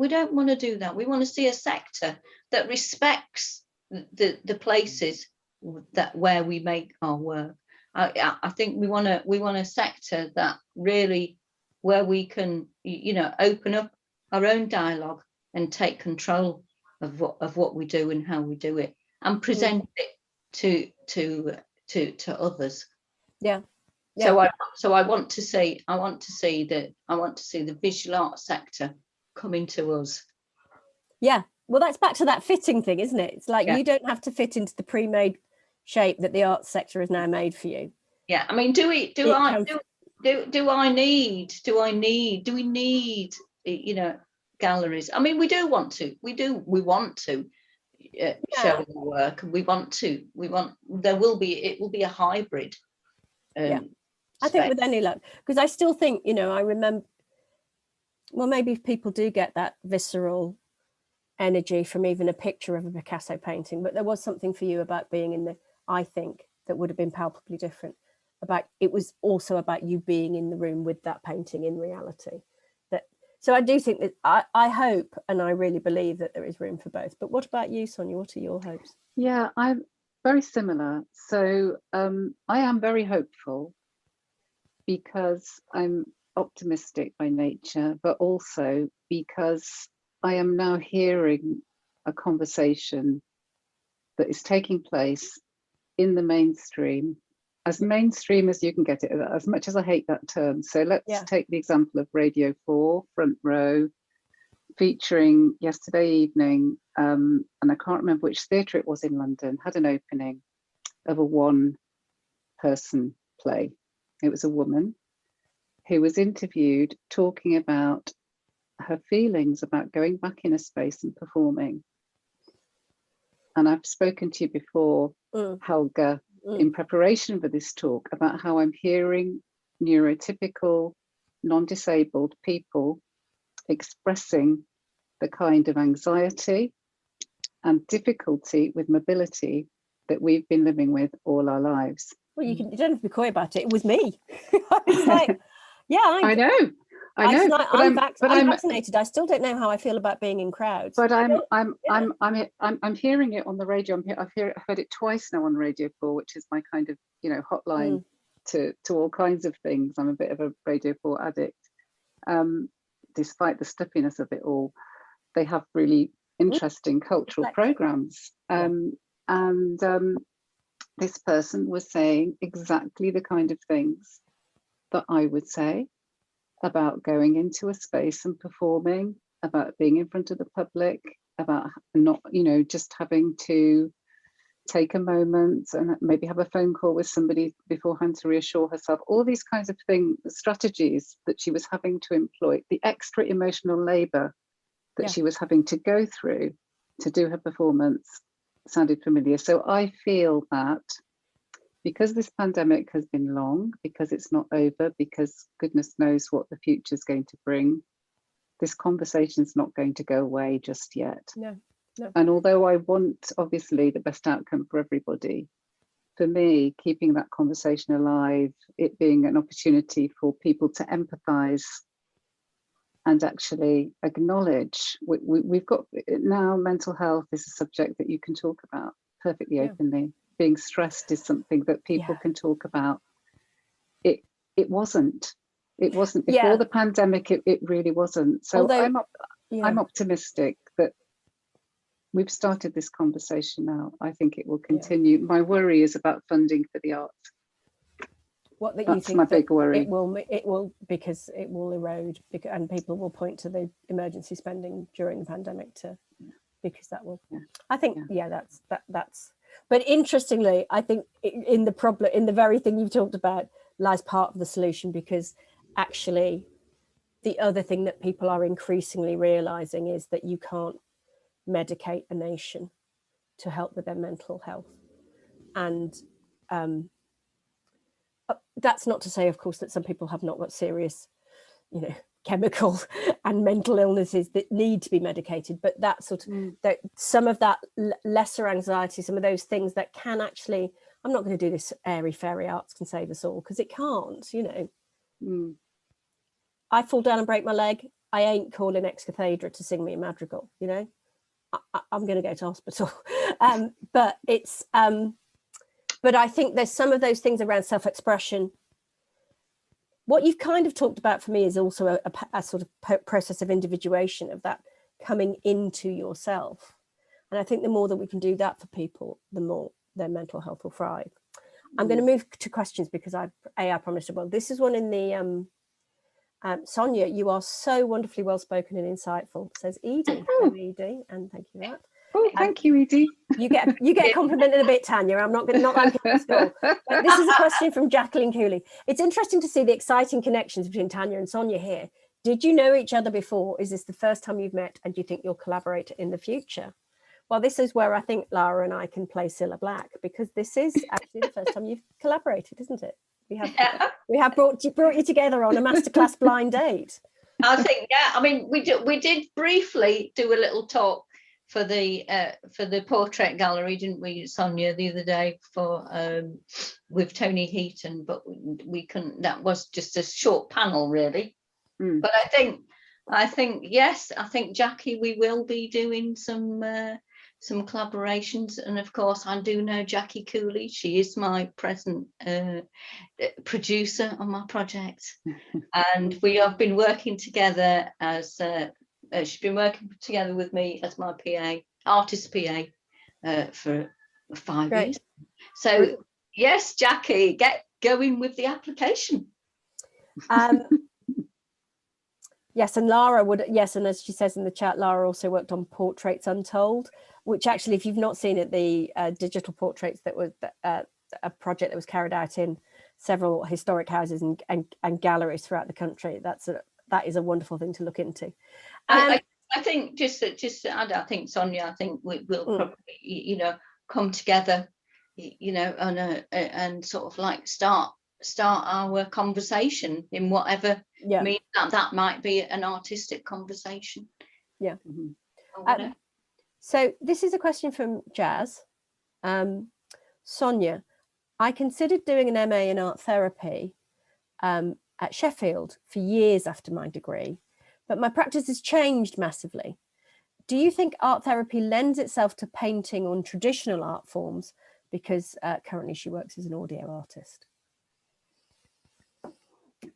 don't want to do that. We want to see a sector that respects the places where we make our work. I think we want a sector that really, where we can open up our own dialogue and take control of what we do and how we do it, and present it to others. Yeah. So I want to see the visual art sector coming to us. Yeah, well, that's back to that fitting thing, isn't it? It's like you don't have to fit into the pre-made shape that the arts sector has now made for you. Yeah, I mean, do we need galleries? I mean, we want to show the work, and it will be a hybrid. I think with any luck, because I still think, I remember, well, maybe people do get that visceral energy from even a picture of a Picasso painting, but there was something for you about being in I think, that would have been palpably different. It was also about you being in the room with that painting in reality. So I do think that I hope, and I really believe that there is room for both. But what about you, Sonia? What are your hopes? Yeah, I'm very similar. So I am very hopeful, because I'm optimistic by nature, but also because I am now hearing a conversation that is taking place in the mainstream, as mainstream as you can get it, as much as I hate that term. So let's take the example of Radio 4, Front Row, featuring yesterday evening, and I can't remember which theatre it was in London, had an opening of a one-person play. It was a woman who was interviewed talking about her feelings about going back in a space and performing. And I've spoken to you before, Helga, in preparation for this talk, about how I'm hearing neurotypical, non-disabled people expressing the kind of anxiety and difficulty with mobility that we've been living with all our lives. Well, you don't have to be coy about it. It was me. It's like, I know. I'm vaccinated. I still don't know how I feel about being in crowds. But I'm hearing it on the radio. I've heard it twice now on Radio 4, which is my kind of hotline to all kinds of things. I'm a bit of a Radio 4 addict. Despite the stuffiness of it all, they have really interesting cultural programs. And this person was saying exactly the kind of things that I would say about going into a space and performing, about being in front of the public, about not, you know, just having to take a moment and maybe have a phone call with somebody beforehand to reassure herself. All these kinds of strategies that she was having to employ, the extra emotional labor that she was having to go through to do her performance sounded familiar. So I feel that because this pandemic has been long, because it's not over, because goodness knows what the future is going to bring, this conversation is not going to go away just yet. No. And although I want, obviously, the best outcome for everybody, for me, keeping that conversation alive, it being an opportunity for people to empathise and actually acknowledge, we've got now, mental health is a subject that you can talk about perfectly openly. Being stressed is something that people can talk about. It wasn't before the pandemic. It really wasn't. So although, I'm optimistic that we've started this conversation now. I think it will continue. My worry is about funding for the arts. That's my big worry. It will because it will erode, and people will point to the emergency spending during the pandemic because that will. I think that's. But interestingly, I think in the very thing you've talked about lies part of the solution, because actually the other thing that people are increasingly realizing is that you can't medicate a nation to help with their mental health. And that's not to say, of course, that some people have not got serious, you know, chemical and mental illnesses that need to be medicated, but that sort of that some of that lesser anxiety, some of those things that can actually, I'm not going to do this airy fairy arts can save us all, because it can't, you know. I fall down and break my leg, I ain't calling ex cathedra to sing me a madrigal, you know. I'm going to go to hospital. But it's but I think there's some of those things around self-expression. What you've kind of talked about for me is also a sort of process of individuation, of that coming into yourself. And I think the more that we can do that for people, the more their mental health will thrive. I'm going to move to questions because I promised. Well, this is one in the Sonia, you are so wonderfully well spoken and insightful, says Edie. Hello, Edie, and thank you for that. Oh, thank you, Edie. You get complimented a bit, Tanya. I'm not like it at school. But this is a question from Jacqueline Cooley. It's interesting to see the exciting connections between Tanya and Sonia here. Did you know each other before? Is this the first time you've met, and do you think you'll collaborate in the future? Well, this is where I think Lara and I can play Cilla Black, because this is actually the first time you've collaborated, isn't it? We have brought you together on a masterclass blind date. I think, I mean, we did briefly do a little talk for the portrait gallery, didn't we, Sonia, the other day with Tony Heaton, but we couldn't. That was just a short panel, really. But I think yes, I think, Jackie, we will be doing some collaborations, and of course I do know Jackie Cooley. She is my present producer on my project, and we have been working together as she's been working together with me as my PA, artist PA, for 5 years. So yes, Jackie, get going with the application. Yes, and Lara would, yes, and as she says in the chat, Lara also worked on Portraits Untold, which actually, if you've not seen it, the digital portraits that was a project that was carried out in several historic houses and galleries throughout the country. That is a wonderful thing to look into. I think just to add, I think, Sonia, I think we will probably, you know, come together, you know, and sort of like start our conversation in whatever means that might be an artistic conversation. Yeah. So this is a question from Jazz. Sonia, I considered doing an MA in art therapy at Sheffield for years after my degree, but my practice has changed massively. Do you think art therapy lends itself to painting on traditional art forms? Because currently she works as an audio artist.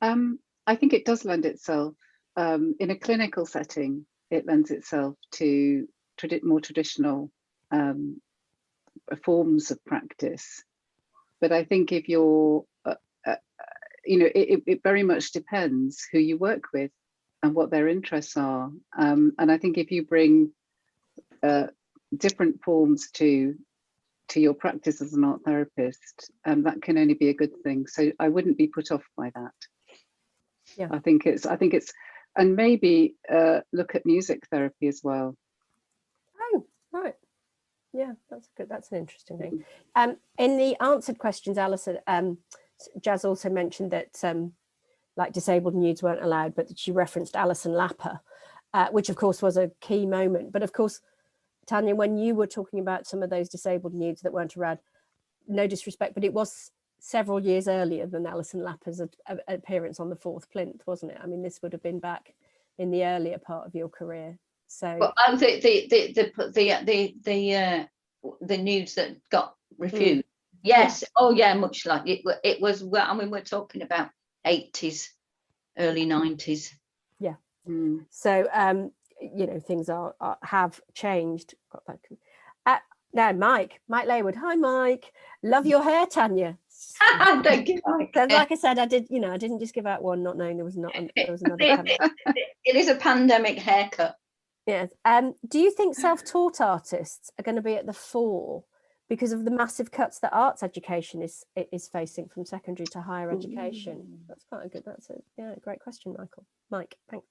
I think it does lend itself. In a clinical setting, it lends itself to more traditional forms of practice. But I think if you're, you know, it very much depends who you work with and what their interests are. And I think if you bring different forms to your practice as an art therapist, that can only be a good thing. So I wouldn't be put off by that. Yeah, I think it's, and maybe look at music therapy as well. oh right, yeah, that's good. That's an interesting thing. In the answered questions, Alison, Jazz also mentioned that like disabled nudes weren't allowed, but that she referenced Alison Lapper, which of course was a key moment. But of course, Tanya, when you were talking about some of those disabled nudes that weren't allowed, no disrespect, but it was several years earlier than Alison Lapper's appearance on the Fourth Plinth, wasn't it? I mean, this would have been back in the earlier part of your career. So, well, the nudes that got refused. Yes. Oh yeah, much like it was. Well, I mean, we're talking about 80s, early 90s. Yeah. So you know, things have changed. Got that. Now Mike Laywood. Hi Mike, love your hair, Tanya. Thank you, Mike. So, like I said, I didn't just give out one not knowing there was another pandemic. It is a pandemic haircut. Yes. Do you think self-taught artists are going to be at the fore because of the massive cuts that arts education is facing from secondary to higher education? That's quite a good. That's a great question, Mike. Thanks.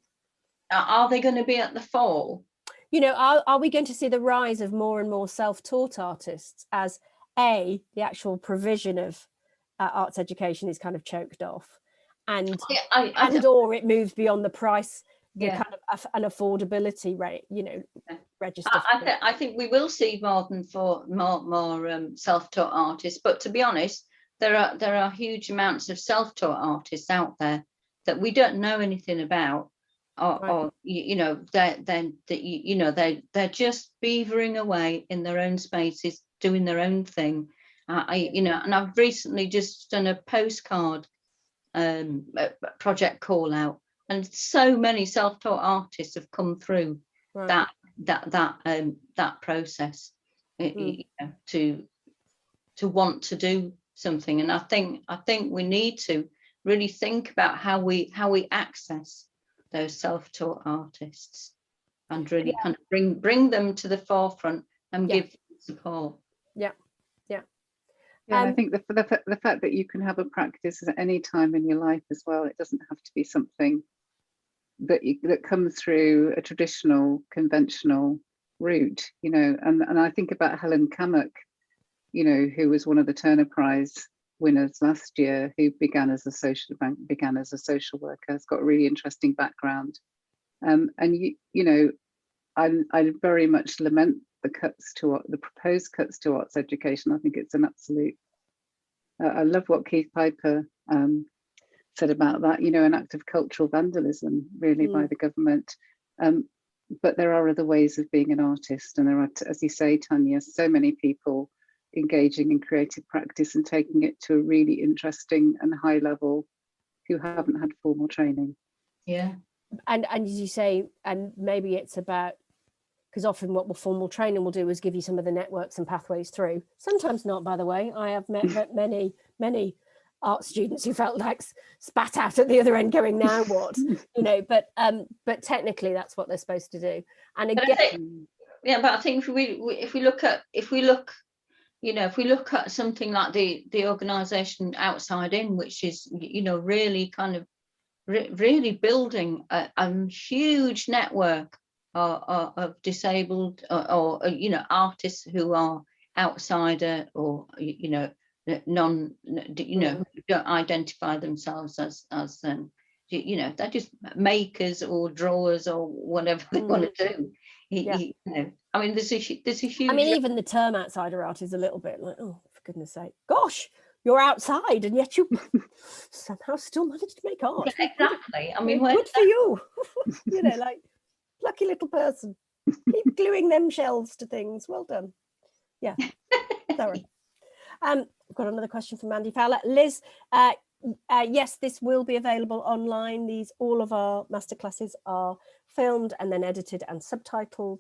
Are they going to be at the fore? You know, are we going to see the rise of more and more self-taught artists as the actual provision of arts education is kind of choked off, and or it moves beyond the price, kind of an affordability rate, you know, register. I think we will see more self-taught artists, but to be honest, there are huge amounts of self-taught artists out there that we don't know anything about. Or you know, they're just beavering away in their own spaces, doing their own thing. You know, and I've recently just done a postcard project call out, and so many self-taught artists have come through that process, you know, to want to do something. And I think we need to really think about how we access those self-taught artists and really kind of bring them to the forefront and give them support. I think the fact that you can have a practice at any time in your life as well, it doesn't have to be something that comes through a traditional conventional route, you know. And I think about Helen Kamak, you know, who was one of the Turner Prize winners last year, who began as a social worker, has got a really interesting background. And you know, I very much lament the proposed cuts to arts education. I think it's an absolute. I love what Keith Piper said about that. You know, an act of cultural vandalism, really, by the government. But there are other ways of being an artist, and there are, as you say, Tanya, so many people engaging in creative practice and taking it to a really interesting and high level who haven't had formal training. Yeah, and as you say, and maybe it's about, because often what formal training will do is give you some of the networks and pathways through. Sometimes not, by the way. I have met many art students who felt like spat out at the other end going, now what? You know, but technically that's what they're supposed to do. And again, but I think if we look at you know, if we look at something like the organisation Outside In, which is, you know, really kind of really building a huge network of disabled or you know, artists who are outsider or, you know, you know, who don't identify themselves as you know, they're just makers or drawers or whatever they want to do. You know, I mean, there's a huge. I mean, even the term outsider art is a little bit like, oh, for goodness sake, gosh, you're outside and yet you somehow still managed to make art. Yeah, exactly. I mean, good for you. You know, like, lucky little person. Keep gluing them shelves to things. Well done. Yeah. Sorry. I've got another question from Mandy Fowler. Liz, yes, this will be available online. All of our masterclasses are filmed and then edited and subtitled,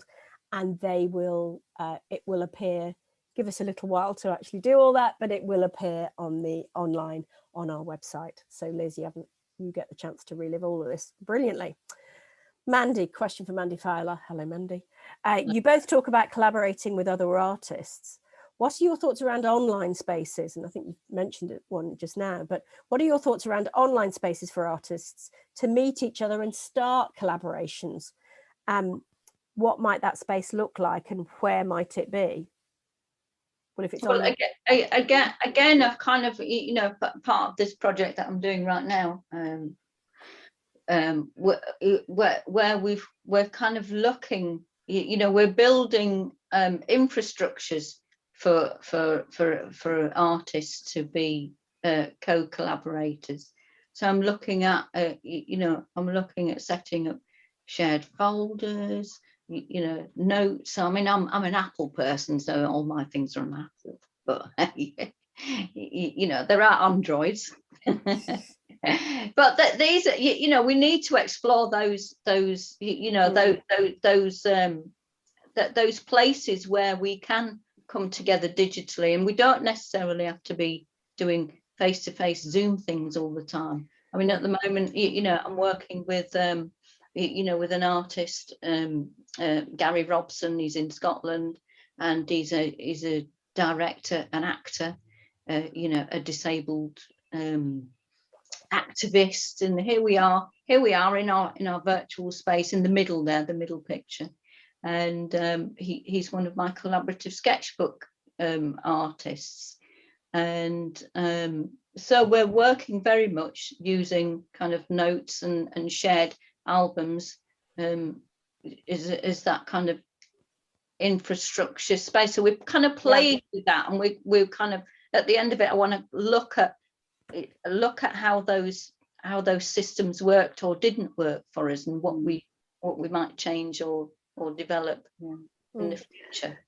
and they will it will appear. give us a little while to actually do all that, but it will appear on the online on our website. So Liz, you get the chance to relive all of this brilliantly. Mandy, question for Mandy Fowler. Hello, Mandy. You both talk about collaborating with other artists. What are your thoughts around online spaces? And I think you mentioned one just now, but what are your thoughts around online spaces for artists to meet each other and start collaborations? What might that space look like and where might it be? Well, if it's again, I've kind of, you know, part of this project that I'm doing right now, where we're kind of looking, you know, we're building infrastructures for artists to be co-collaborators. So I'm looking at, you know, I'm looking at setting up shared folders, you know, notes. I mean, I'm an Apple person, so all my things are on Apple, but you know, there are Androids. But these, you know, we need to explore those you know, those places where we can come together digitally, and we don't necessarily have to be doing face-to-face Zoom things all the time. I mean, at the moment, you know, I'm working with you know, with an artist, Gary Robson. He's in Scotland, and he's a director, an actor, you know, a disabled activist. And here we are in our virtual space in the middle there, the middle picture. And he's one of my collaborative sketchbook artists. And so we're working very much using kind of notes and shared albums is that kind of infrastructure space. So we're kind of playing with that, and we're kind of at the end of it, I want to look at how those systems worked or didn't work for us, and what we might change or develop in the future.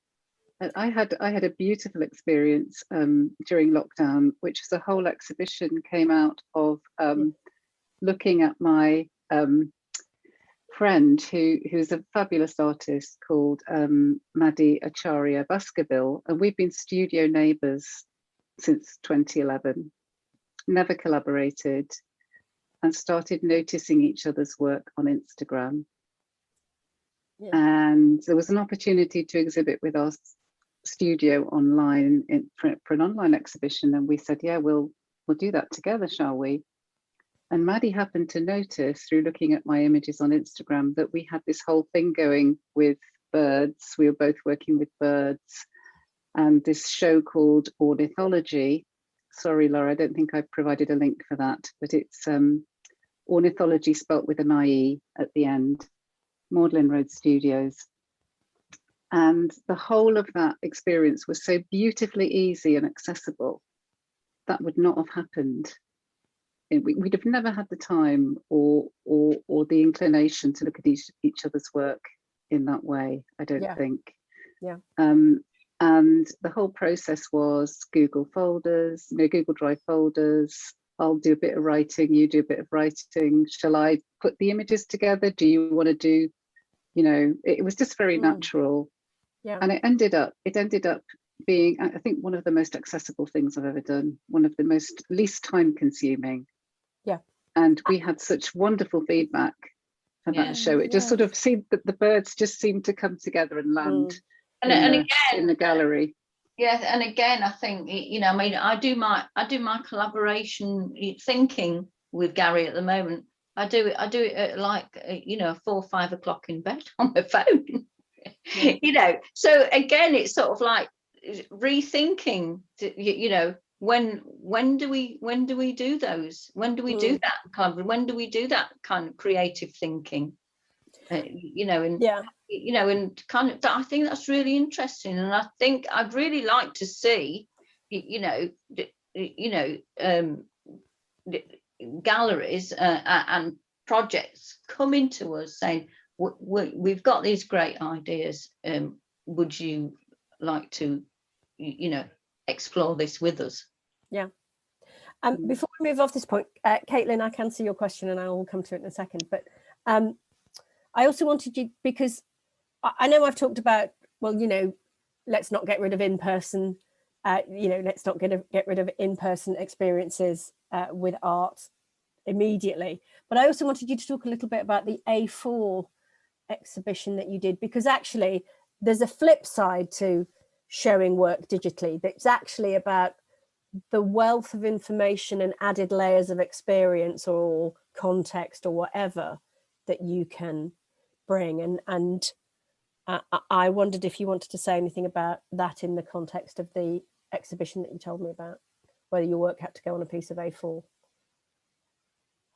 I had a beautiful experience during lockdown, which was a whole exhibition came out of looking at my friend who's a fabulous artist called Maddy Acharya Baskerville, and we've been studio neighbours since 2011, never collaborated, and started noticing each other's work on Instagram. And there was an opportunity to exhibit with our studio online for an online exhibition, and we said, yeah, we'll do that together, shall we? And Maddy happened to notice through looking at my images on Instagram that we had this whole thing going with birds. We were both working with birds, and this show called Ornithology. Sorry, Laura, I don't think I provided a link for that, but it's Ornithology spelt with an IE at the end, Magdalen Road Studios. And the whole of that experience was so beautifully easy and accessible. That would not have happened. We'd have never had the time or the inclination to look at each other's work in that way, I don't think. Yeah. And the whole process was Google folders, you know, Google Drive folders. I'll do a bit of writing, you do a bit of writing. Shall I put the images together? Do you want to do, you know, it was just very natural. Yeah. And it ended up being, I think, one of the most accessible things I've ever done, one of the most least time consuming. Yeah. And we had such wonderful feedback for that show. It just sort of seemed that the birds just seemed to come together and land in the gallery. Yeah, and again, I think, you know, I mean, I do my collaboration thinking with Gary at the moment. I do it at like, you know, 4 or 5 o'clock in bed on my phone. You know, so again, it's sort of like rethinking, you know, when do we do those? When do we do that kind of, when do we do that kind of creative thinking? You know, and you know, and kind of, I think that's really interesting, and I think I'd really like to see, you know, galleries and projects coming to us saying, we've got these great ideas, would you like to, you know, explore this with us? Yeah. Before we move off this point, Caitlin, I can see your question and I will come to it in a second, but I also wanted you, because I know I've talked about, well, you know, let's not get rid of in-person, let's not get rid of in-person experiences with art immediately. But I also wanted you to talk a little bit about the A4 exhibition that you did, because actually there's a flip side to showing work digitally that's actually about the wealth of information and added layers of experience or context or whatever that you can bring. And I wondered if you wanted to say anything about that in the context of the exhibition that you told me about, whether your work had to go on a piece of A4.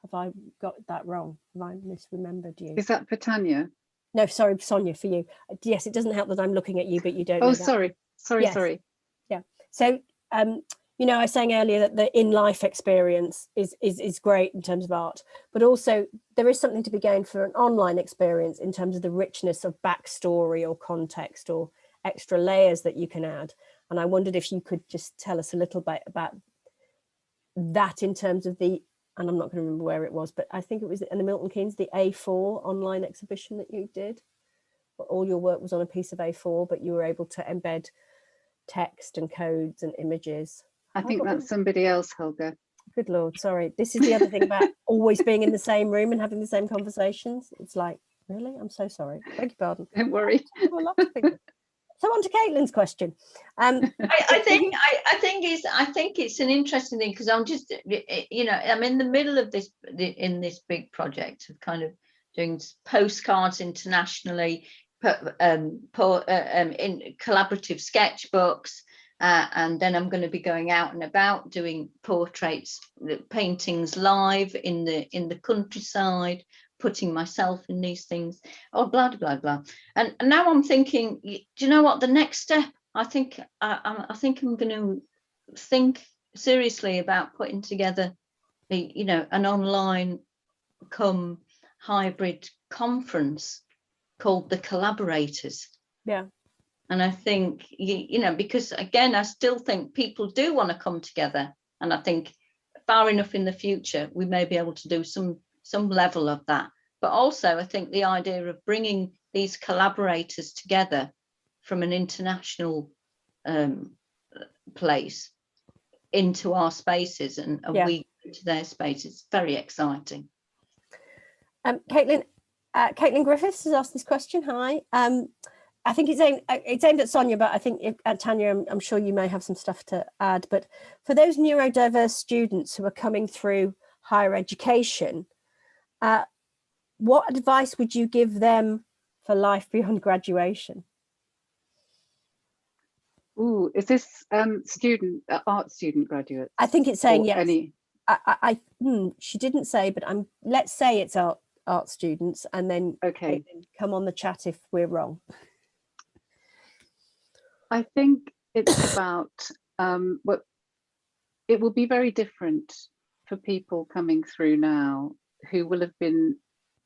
Have I got that wrong? Have I misremembered you? Is that for Tanya? No, sorry, Sonia, for you. Yes, it doesn't help that I'm looking at you, but you don't know that. Sorry. Yes. Yeah. So, I was saying earlier that the in-life experience is great in terms of art, but also there is something to be gained for an online experience in terms of the richness of backstory or context or extra layers that you can add. And I wondered if you could just tell us a little bit about that in terms of and I'm not going to remember where it was, but I think it was in the Milton Keynes, the A4 online exhibition that you did. All your work was on a piece of A4, but you were able to embed text and codes and images. I think that's somebody else, Helga. Good Lord, sorry. This is the other thing about always being in the same room and having the same conversations. It's like, really? I'm so sorry. Beg your pardon. Don't worry. So on to Caitlin's question. I think it's an interesting thing, because I'm just, I'm in the middle of this big project of kind of doing postcards internationally, in collaborative sketchbooks, and then I'm going to be going out and about doing portraits, paintings live in the countryside, putting myself in these things, blah blah blah. And now I'm thinking, do you know what, the next step, I think I'm going to think seriously about putting together an online come hybrid conference called the Collaborators. Yeah. And I think, because again, I still think people do want to come together, and I think far enough in the future we may be able to do some level of that. But also I think the idea of bringing these collaborators together from an international place into our spaces and we into their spaces, it's very exciting. Caitlin Griffiths has asked this question. Hi. I think it's aimed at Sonia, but I think at Tanya, I'm sure you may have some stuff to add. But for those neurodiverse students who are coming through higher education, what advice would you give them for life beyond graduation? Ooh, is this art student graduates? I think it's saying yes. Any... she didn't say, but let's say it's art students, and then okay, come on the chat if we're wrong. I think it's about it will be very different for people coming through now who will have been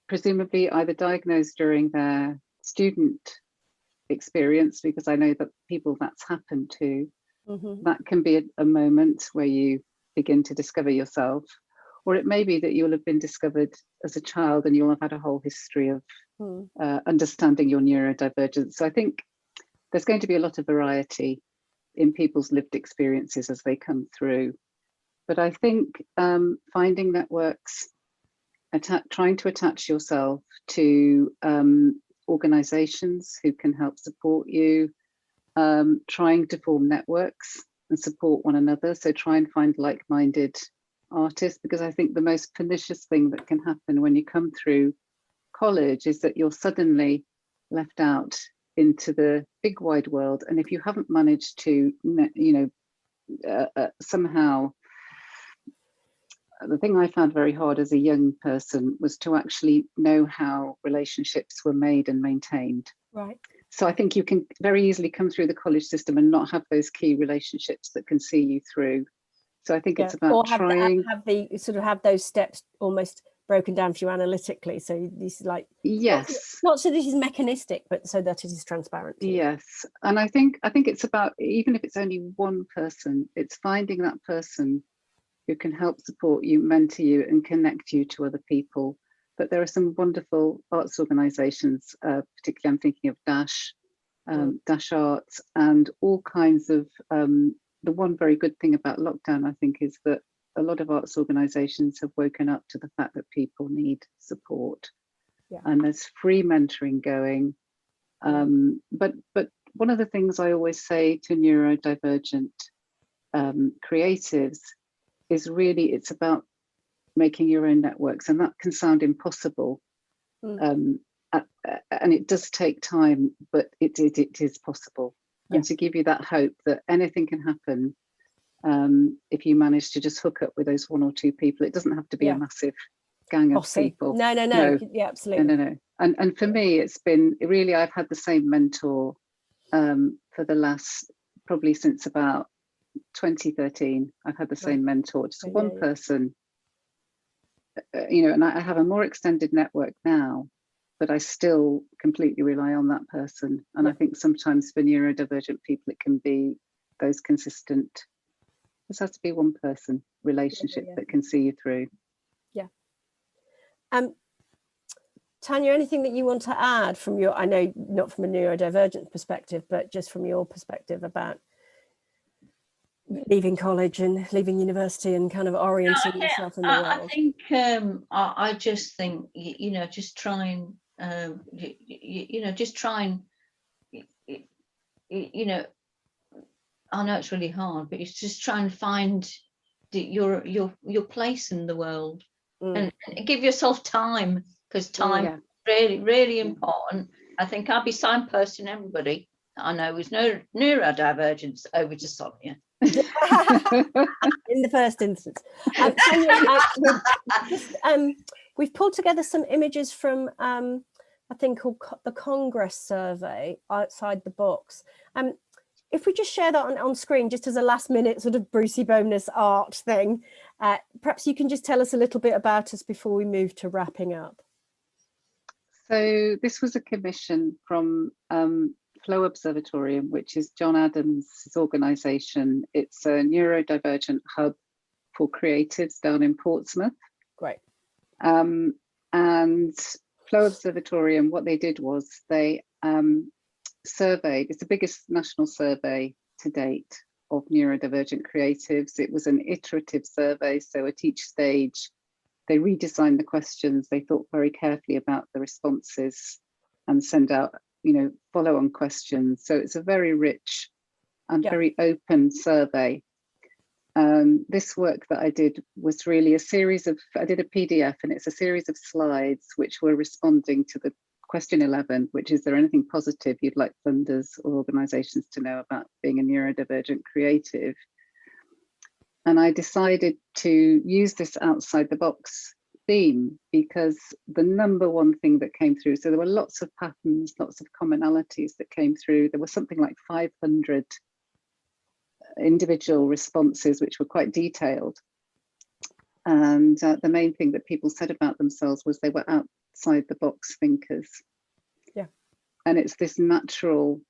presumably either diagnosed during their student experience, because I know that people that's happened to, that can be a moment where you begin to discover yourself, or it may be that you'll have been discovered as a child and you'll have had a whole history of understanding your neurodivergence. So I think there's going to be a lot of variety in people's lived experiences as they come through. But I think finding networks, trying to attach yourself to organizations who can help support you, trying to form networks and support one another. So try and find like-minded artists, because I think the most pernicious thing that can happen when you come through college is that you're suddenly left out into the big wide world. And if you haven't managed to, somehow, the thing I found very hard as a young person was to actually know how relationships were made and maintained. Right. So I think you can very easily come through the college system and not have those key relationships that can see you through. So I think it's about trying. Have those steps almost broken down for you analytically. So this is like, yes, not so this is mechanistic, but so that it is transparent. Yes, and I think it's about, even if it's only one person, it's finding that person who can help support you, mentor you, and connect you to other people. But there are some wonderful arts organisations, particularly I'm thinking of Dash, Dash Arts, and all kinds of, the one very good thing about lockdown, I think, is that a lot of arts organisations have woken up to the fact that people need support. And there's free mentoring going. But one of the things I always say to neurodivergent creatives is really it's about making your own networks, and that can sound impossible. And it does take time, but it is possible. And to give you that hope that anything can happen if you manage to just hook up with those one or two people. It doesn't have to be a massive gang of people. No. Yeah, absolutely. No. And for me, it's been really, I've had the same mentor for the last, probably since about 2013. I've had the same mentor, just one person, and I have a more extended network now, but I still completely rely on that person. And I think sometimes for neurodivergent people, it can be those consistent, this has to be one person relationship that can see you through. Tanya, anything that you want to add from your, I know not from a neurodivergent perspective, but just from your perspective about leaving college and leaving university and kind of orienting yourself in the world? I think I just think just try and just try and I know it's really hard, but it's just try and find your place in the world and give yourself time, because time is really, really important. I think I'll be signposting everybody I know who's neurodivergent over to Sonia. In the first instance. We've pulled together some images from I think called the Congress survey, Outside the Box. If we just share that on screen, just as a last minute sort of Brucey bonus art thing, perhaps you can just tell us a little bit about us before we move to wrapping up. So this was a commission from Flow Observatorium, which is John Adams' organisation. It's a neurodivergent hub for creatives down in Portsmouth. Great. And Flow Observatorium, what they did was they surveyed, it's the biggest national survey to date of neurodivergent creatives. It was an iterative survey, so at each stage they redesigned the questions, they thought very carefully about the responses and send out follow-on questions. So it's a very rich and very open survey. This work that I did was really a series of, I did a PDF, and it's a series of slides which were responding to the question 11, which is there anything positive you'd like funders or organisations to know about being a neurodivergent creative? And I decided to use this outside the box theme because the number one thing that came through, so there were lots of patterns, lots of commonalities that came through. There was something like 500 individual responses, which were quite detailed. And the main thing that people said about themselves was they were outside the box thinkers. Yeah. And it's this natural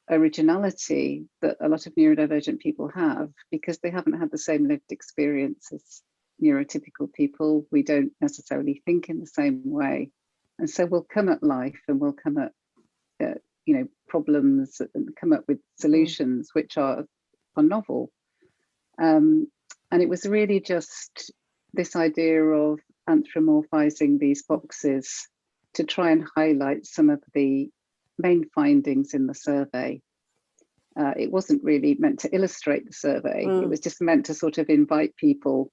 originality that a lot of neurodivergent people have because they haven't had the same lived experience as neurotypical people. We don't necessarily think in the same way. And so we'll come at life and we'll come at problems and come up with solutions which are novel. And it was really just this idea of anthropomorphizing these boxes to try and highlight some of the main findings in the survey. It wasn't really meant to illustrate the survey. It was just meant to sort of invite people,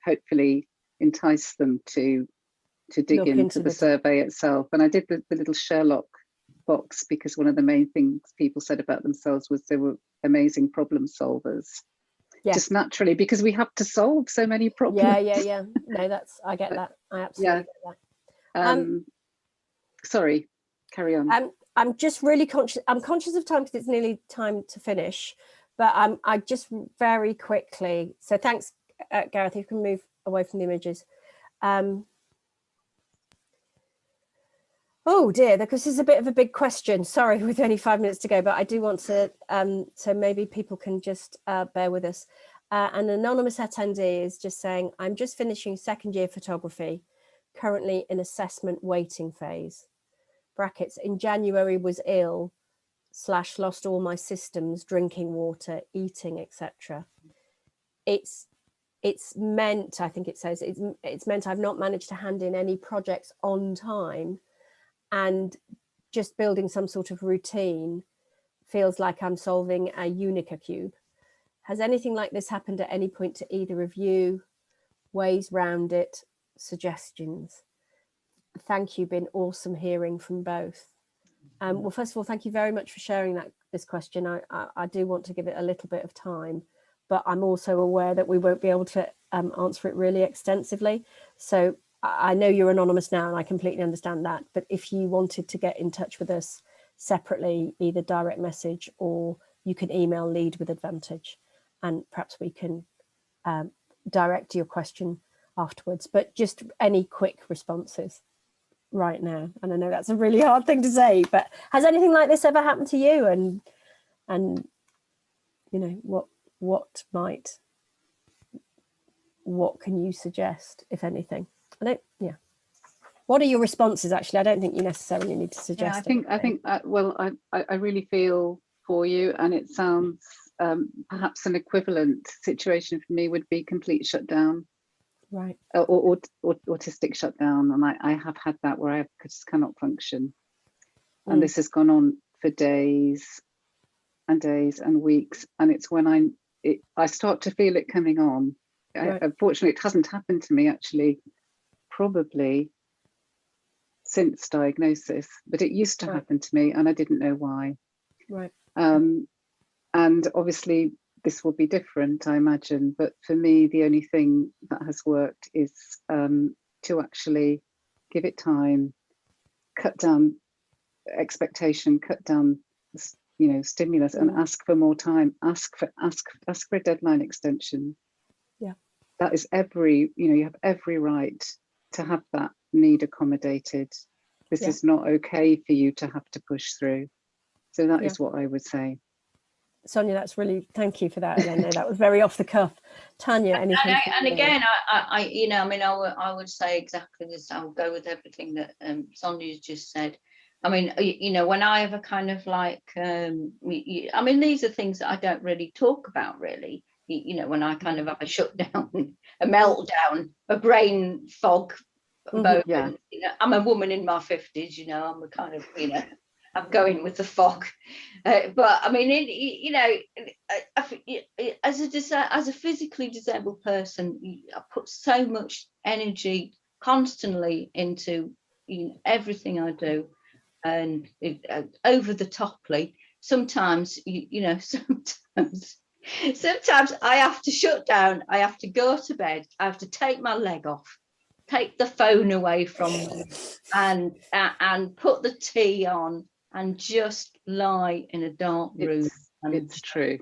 hopefully entice them to dig into the survey itself. And I did the little Sherlock box because one of the main things people said about themselves was they were amazing problem solvers. Just naturally, because we have to solve so many problems. Yeah. No, I get that. I absolutely get that. Sorry, carry on. I'm just really conscious. I'm conscious of time because it's nearly time to finish. But I just very quickly. So thanks, Gareth. You can move away from the images. Oh dear, because this is a bit of a big question. Sorry, with only 5 minutes to go, but I do want to. So maybe people can just bear with us. An anonymous attendee is just saying, "I'm just finishing second year photography, currently in assessment waiting phase. Brackets, in January was ill, / lost all my systems, drinking water, eating, etc. It's meant, I think it says, it's meant I've not managed to hand in any projects on time, and just building some sort of routine feels like I'm solving a Unica cube. Has anything like this happened at any point to either of you? Ways round it, suggestions? Thank you, been awesome hearing from both. Well, first of all, thank you very much for sharing this question. I do want to give it a little bit of time, but I'm also aware that we won't be able to answer it really extensively. So I know you're anonymous now, and I completely understand that. But if you wanted to get in touch with us separately, either direct message or you can email Lead with Advantage, and perhaps we can direct your question afterwards. But just any quick responses right now. And I know that's a really hard thing to say, but has anything like this ever happened to you? And you know, what can you suggest, if anything? What are your responses? Actually, I don't think you necessarily need to suggest. I really feel for you, and it sounds perhaps an equivalent situation for me would be complete shutdown, right? Or autistic shutdown, and I have had that where I just cannot function, and this has gone on for days and days and weeks, and it's when I start to feel it coming on. Right. Unfortunately, it hasn't happened to me actually, probably since diagnosis, but it used to happen to me, and I didn't know why. Right. And obviously this will be different, I imagine, but for me the only thing that has worked is to actually give it time, cut down expectation, cut down, you know, stimulus, and ask for more time, ask for a deadline extension. Yeah, that is you have every right to have that need accommodated. This is not okay for you to have to push through. So that is what I would say. Sonia, that's really, thank you for that. And I know that was very off the cuff. Tanya, anything? And again, I would say exactly this. I'll go with everything that Sonia's just said. I mean, you know, when I have a kind of like, I mean, these are things that I don't really talk about, really. You know, when I kind of have a shutdown, a meltdown, a brain fog moment. Yeah. You know, I'm a woman in my 50s. You know, I'm a kind of, you know, I'm going with the fog. But I mean, you know, as a physically disabled person, I put so much energy constantly into everything I do, and over the toply. Sometimes, you know, sometimes I have to shut down. I have to go to bed. I have to take my leg off, take the phone away from me, and put the tea on, and just lie in a dark room. It's true.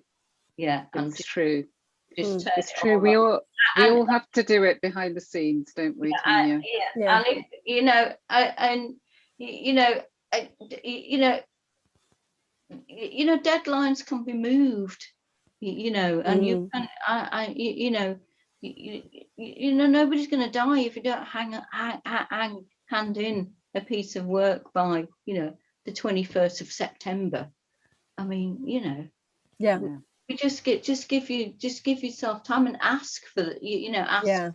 Yeah, it's true. It's true. We all have to do it behind the scenes, don't we, Tanya? Yeah. And if, you know, deadlines can be moved. You know, and you can, nobody's going to die if you don't hand in a piece of work by, you know, the 21st of September. I mean, you know, you just give yourself time and ask for the, you know, ask. Yeah.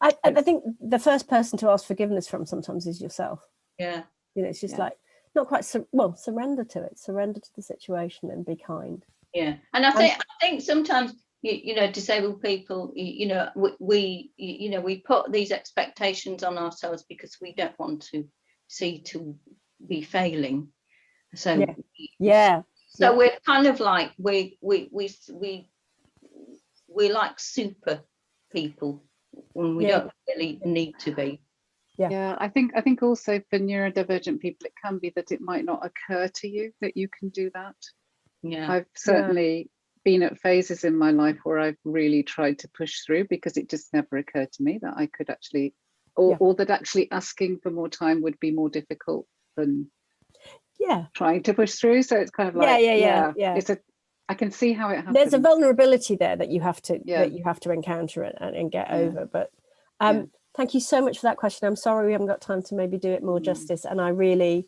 I think the first person to ask forgiveness from sometimes is yourself. Yeah. You know, it's just like not quite surrender to it, surrender to the situation and be kind. Yeah. And I think sometimes you know, disabled people, you know, we put these expectations on ourselves because we don't want to to be failing. So so we're kind of like we like super people when we don't really need to be. Yeah, I think also for neurodivergent people it can be that it might not occur to you that you can do that. Yeah, I've certainly been at phases in my life where I've really tried to push through because it just never occurred to me that I could actually, or that actually asking for more time would be more difficult than trying to push through. So it's kind of like it's I can see how it happens. There's a vulnerability there that you have to encounter and get over. But thank you so much for that question. I'm sorry we haven't got time to maybe do it more justice, and I really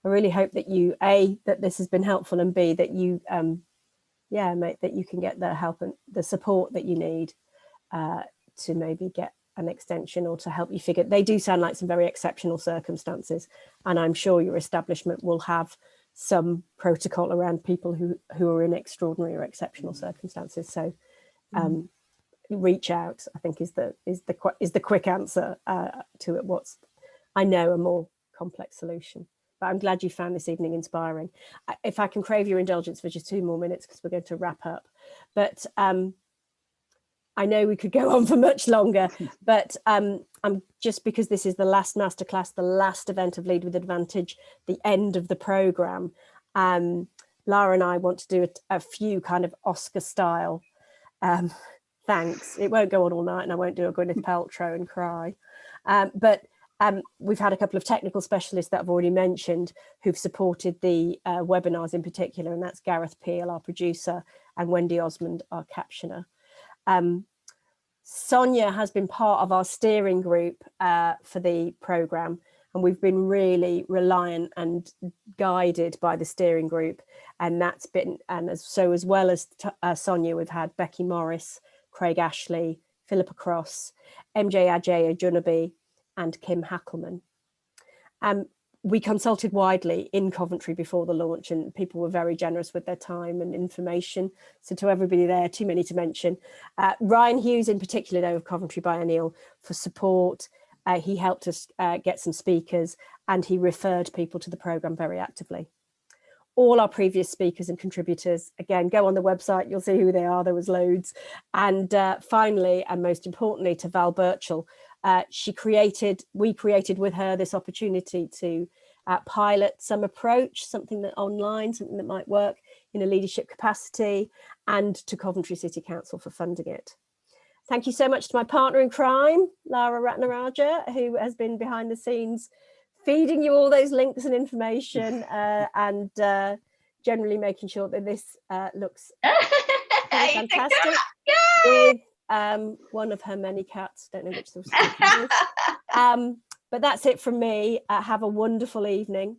I really hope that you, A, that this has been helpful, and B, that you, yeah, mate, that you can get the help and the support that you need to maybe get an extension or to help you figure. They do sound like some very exceptional circumstances, and I'm sure your establishment will have some protocol around people who are in extraordinary or exceptional circumstances. So reach out, I think, is the quick answer to it. What's, I know, a more complex solution. But I'm glad you found this evening inspiring. If I can crave your indulgence for just 2 more minutes, because we're going to wrap up. But I know we could go on for much longer, but I'm just, because this is the last masterclass, the last event of Lead with Advantage, the end of the programme. Lara and I want to do a few kind of Oscar style thanks. It won't go on all night, and I won't do a Gwyneth Paltrow and cry. But we've had a couple of technical specialists that I've already mentioned who've supported the webinars in particular, and that's Gareth Peel, our producer, and Wendy Osmond, our captioner. Sonia has been part of our steering group for the programme, and we've been really reliant and guided by the steering group, and that's been, and so as well as Sonia, we've had Becky Morris, Craig Ashley, Philippa Cross, MJ Ajay Ajunabi, and Kim Hackelman. We consulted widely in Coventry before the launch, and people were very generous with their time and information. So to everybody there, too many to mention. Ryan Hughes in particular, though, of Coventry Biennial, for support. He helped us get some speakers, and he referred people to the programme very actively. All our previous speakers and contributors, again, go on the website, you'll see who they are, there was loads. And finally, and most importantly, to Val Birchall, we created with her this opportunity to pilot some approach, something that online, something that might work in a leadership capacity, and to Coventry City Council for funding it. Thank you so much to my partner in crime, Lara Ratnaraja, who has been behind the scenes feeding you all those links and information, and generally making sure that this looks fantastic. With one of her many cats, don't know which the is. But that's it from me. Have a wonderful evening,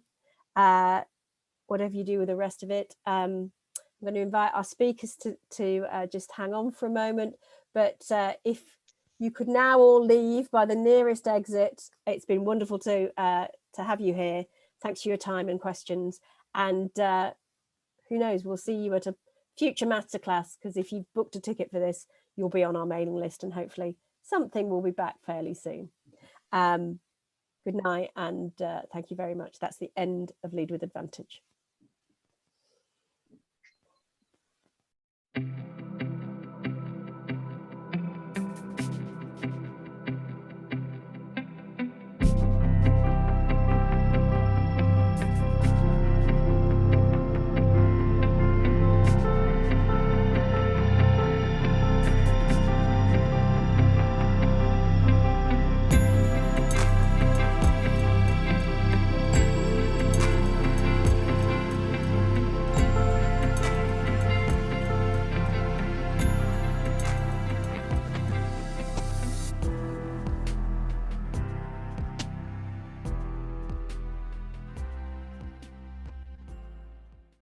whatever you do with the rest of it. I'm going to invite our speakers to just hang on for a moment, but if you could now all leave by the nearest exit. It's been wonderful to have you here. Thanks for your time and questions, and who knows, we'll see you at a future masterclass, because if you've booked a ticket for this, you'll be on our mailing list, and hopefully something will be back fairly soon. Good night, and thank you very much. That's the end of Lead with Advantage.